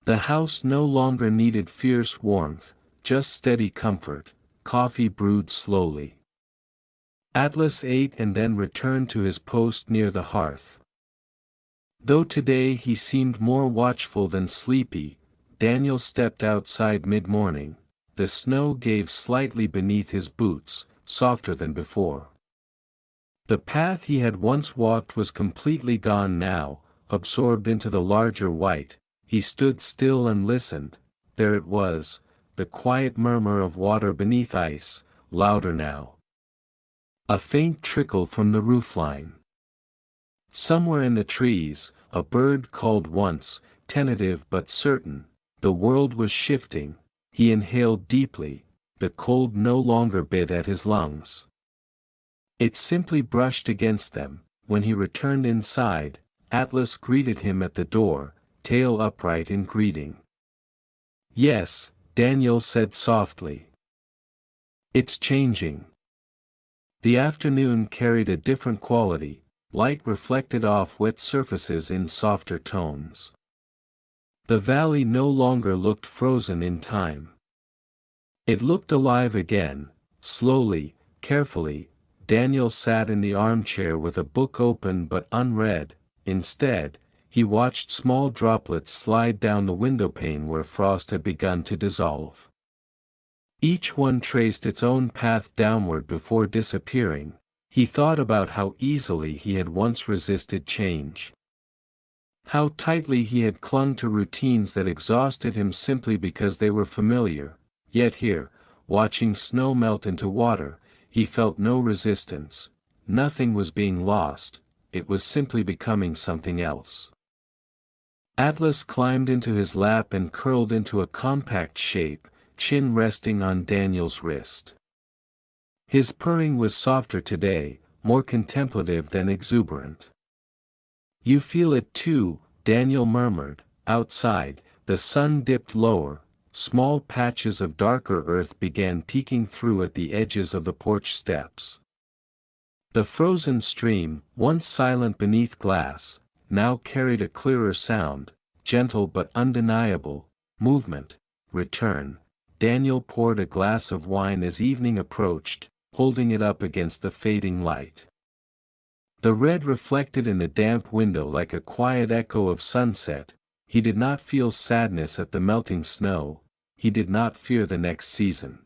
The house no longer needed fierce warmth, just steady comfort. Coffee brewed slowly. Atlas ate and then returned to his post near the hearth. Though today he seemed more watchful than sleepy, Daniel stepped outside mid-morning. The snow gave slightly beneath his boots, softer than before. The path he had once walked was completely gone now, absorbed into the larger white. He stood still and listened. There it was, the quiet murmur of water beneath ice, louder now. A faint trickle from the roofline. Somewhere in the trees, a bird called once, tentative but certain. The world was shifting. He inhaled deeply. The cold no longer bit at his lungs. It simply brushed against them. When he returned inside, Atlas greeted him at the door, tail upright in greeting. "Yes," Daniel said softly. "It's changing." The afternoon carried a different quality. Light reflected off wet surfaces in softer tones. The valley no longer looked frozen in time. It looked alive again. Slowly, carefully, Daniel sat in the armchair with a book open but unread. Instead, he watched small droplets slide down the windowpane where frost had begun to dissolve. Each one traced its own path downward before disappearing. He thought about how easily he had once resisted change. How tightly he had clung to routines that exhausted him simply because they were familiar. Yet here, watching snow melt into water, he felt no resistance. Nothing was being lost, it was simply becoming something else. Atlas climbed into his lap and curled into a compact shape, chin resting on Daniel's wrist. His purring was softer today, more contemplative than exuberant. "You feel it too," Daniel murmured. Outside, the sun dipped lower. Small patches of darker earth began peeking through at the edges of the porch steps. The frozen stream, once silent beneath glass, now carried a clearer sound, gentle but undeniable. Movement. Return. Daniel poured a glass of wine as evening approached, holding it up against the fading light. The red reflected in the damp window like a quiet echo of sunset. He did not feel sadness at the melting snow. He did not fear the next season.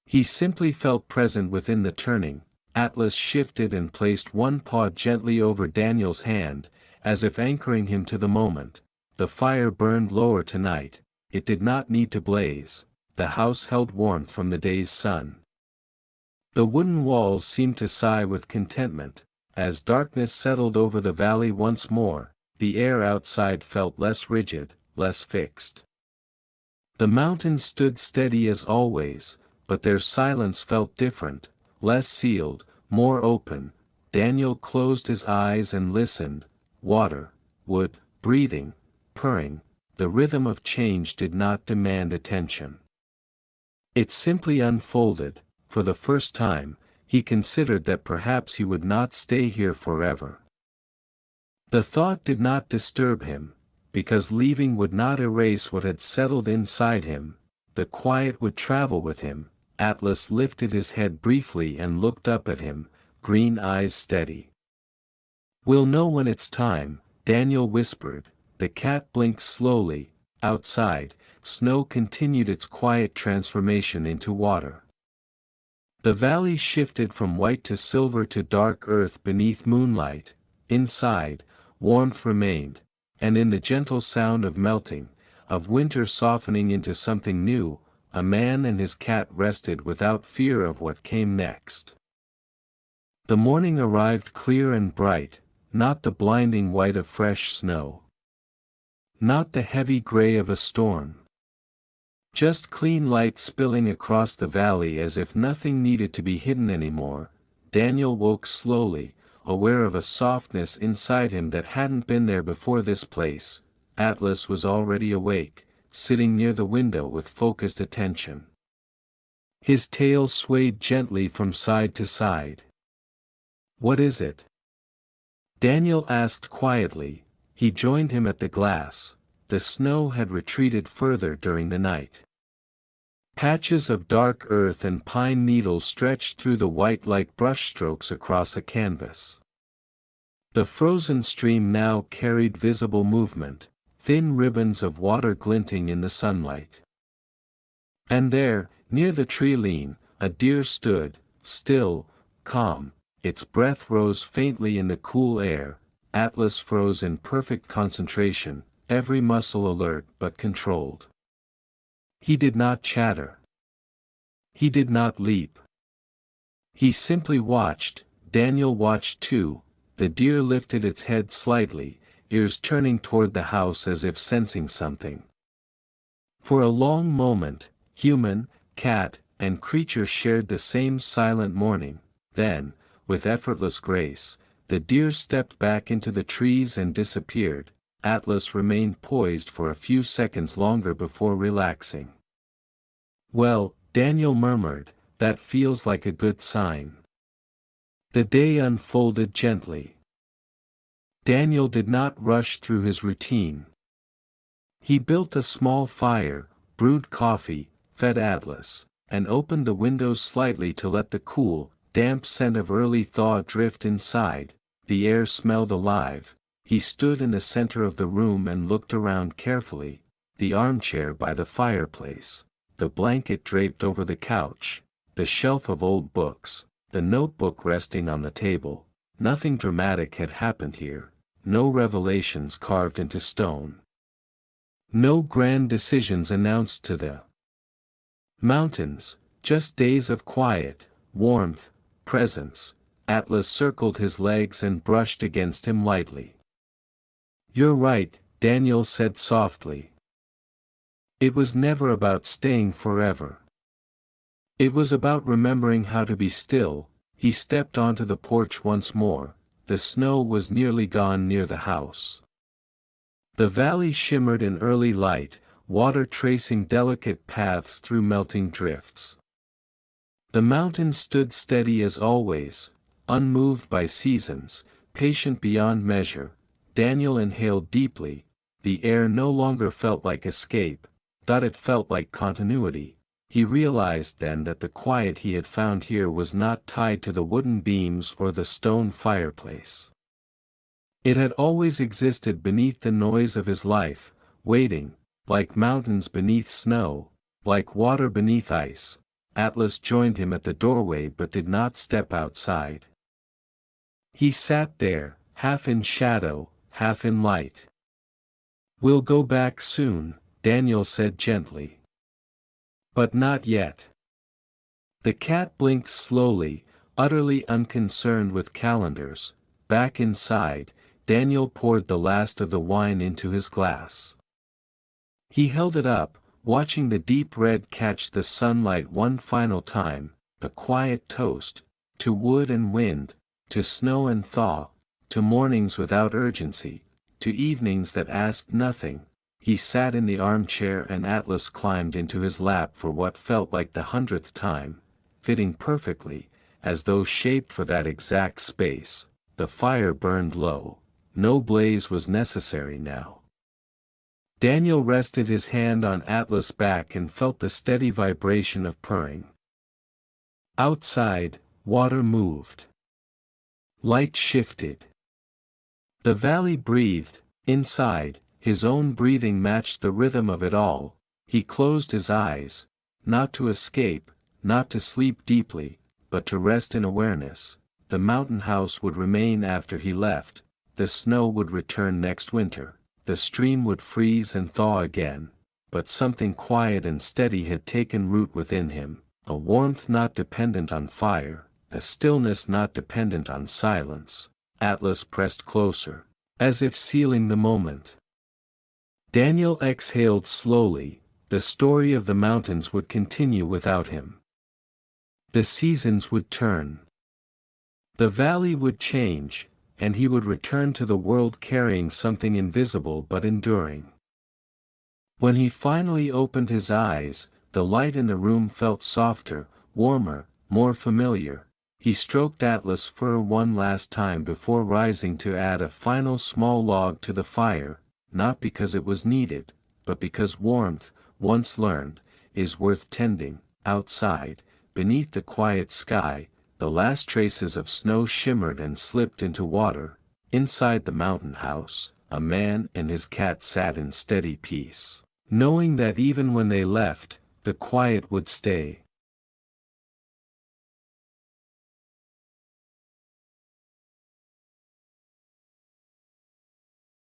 He simply felt present within the turning. Atlas shifted and placed one paw gently over Daniel's hand, as if anchoring him to the moment. The fire burned lower tonight. It did not need to blaze. The house held warmth from the day's sun. The wooden walls seemed to sigh with contentment. As darkness settled over the valley once more, the air outside felt less rigid, less fixed. The mountains stood steady as always, but their silence felt different, less sealed, more open. Daniel closed his eyes and listened. Water, wood, breathing, purring, the rhythm of change did not demand attention. It simply unfolded. For the first time, he considered that perhaps he would not stay here forever. The thought did not disturb him, because leaving would not erase what had settled inside him. The quiet would travel with him. Atlas lifted his head briefly and looked up at him, green eyes steady. "We'll know when it's time," Daniel whispered. The cat blinked slowly. Outside, snow continued its quiet transformation into water. The valley shifted from white to silver to dark earth beneath moonlight. Inside, warmth remained, and in the gentle sound of melting, of winter softening into something new, a man and his cat rested without fear of what came next. The morning arrived clear and bright, not the blinding white of fresh snow. Not the heavy gray of a storm. Just clean light spilling across the valley as if nothing needed to be hidden anymore. Daniel woke slowly, aware of a softness inside him that hadn't been there before this place. Atlas was already awake, sitting near the window with focused attention. His tail swayed gently from side to side. "What is it?" Daniel asked quietly. He joined him at the glass. The snow had retreated further during the night. Patches of dark earth and pine needles stretched through the white like brushstrokes across a canvas. The frozen stream now carried visible movement, thin ribbons of water glinting in the sunlight. And there, near the tree lean, a deer stood, still, calm. Its breath rose faintly in the cool air. Atlas froze in perfect concentration, every muscle alert but controlled. He did not chatter. He did not leap. He simply watched. Daniel watched too. The deer lifted its head slightly, ears turning toward the house as if sensing something. For a long moment, human, cat, and creature shared the same silent morning. Then, with effortless grace, the deer stepped back into the trees and disappeared. Atlas remained poised for a few seconds longer before relaxing. "Well," Daniel murmured, "that feels like a good sign." The day unfolded gently. Daniel did not rush through his routine. He built a small fire, brewed coffee, fed Atlas, and opened the windows slightly to let the cool, damp scent of early thaw drift inside. The air smelled alive. He stood in the center of the room and looked around carefully. The armchair by the fireplace, the blanket draped over the couch, the shelf of old books, the notebook resting on the table. Nothing dramatic had happened here, no revelations carved into stone. No grand decisions announced to the mountains, just days of quiet, warmth, presence. Atlas circled his legs and brushed against him lightly. "You're right," Daniel said softly. It was never about staying forever. It was about remembering how to be still. He stepped onto the porch once more. The snow was nearly gone near the house. The valley shimmered in early light, water tracing delicate paths through melting drifts. The mountains stood steady as always, unmoved by seasons, patient beyond measure. Daniel inhaled deeply. The air no longer felt like escape, but it felt like continuity. He realized then that the quiet he had found here was not tied to the wooden beams or the stone fireplace. It had always existed beneath the noise of his life, waiting, like mountains beneath snow, like water beneath ice. Atlas joined him at the doorway but did not step outside. He sat there, half in shadow, half in light. "We'll go back soon," Daniel said gently. "But not yet." The cat blinked slowly, utterly unconcerned with calendars. back inside, Daniel poured the last of the wine into his glass. He held it up, watching the deep red catch the sunlight one final time, a quiet toast, to wood and wind, to snow and thaw, to mornings without urgency, to evenings that asked nothing. He sat in the armchair and Atlas climbed into his lap for what felt like the 100th time, fitting perfectly, as though shaped for that exact space. The fire burned low. No blaze was necessary now. Daniel rested his hand on Atlas' back and felt the steady vibration of purring. Outside, water moved. Light shifted. The valley breathed. Inside, his own breathing matched the rhythm of it all. He closed his eyes, not to escape, not to sleep deeply, but to rest in awareness. The mountain house would remain after he left, the snow would return next winter, the stream would freeze and thaw again, but something quiet and steady had taken root within him, a warmth not dependent on fire, a stillness not dependent on silence. Atlas pressed closer, as if sealing the moment. Daniel exhaled slowly. The story of the mountains would continue without him. The seasons would turn. The valley would change, and he would return to the world carrying something invisible but enduring. When he finally opened his eyes, the light in the room felt softer, warmer, more familiar. He stroked Atlas' fur one last time before rising to add a final small log to the fire, not because it was needed, but because warmth, once learned, is worth tending. Outside, beneath the quiet sky, the last traces of snow shimmered and slipped into water. Inside the mountain house, a man and his cat sat in steady peace, knowing that even when they left, the quiet would stay.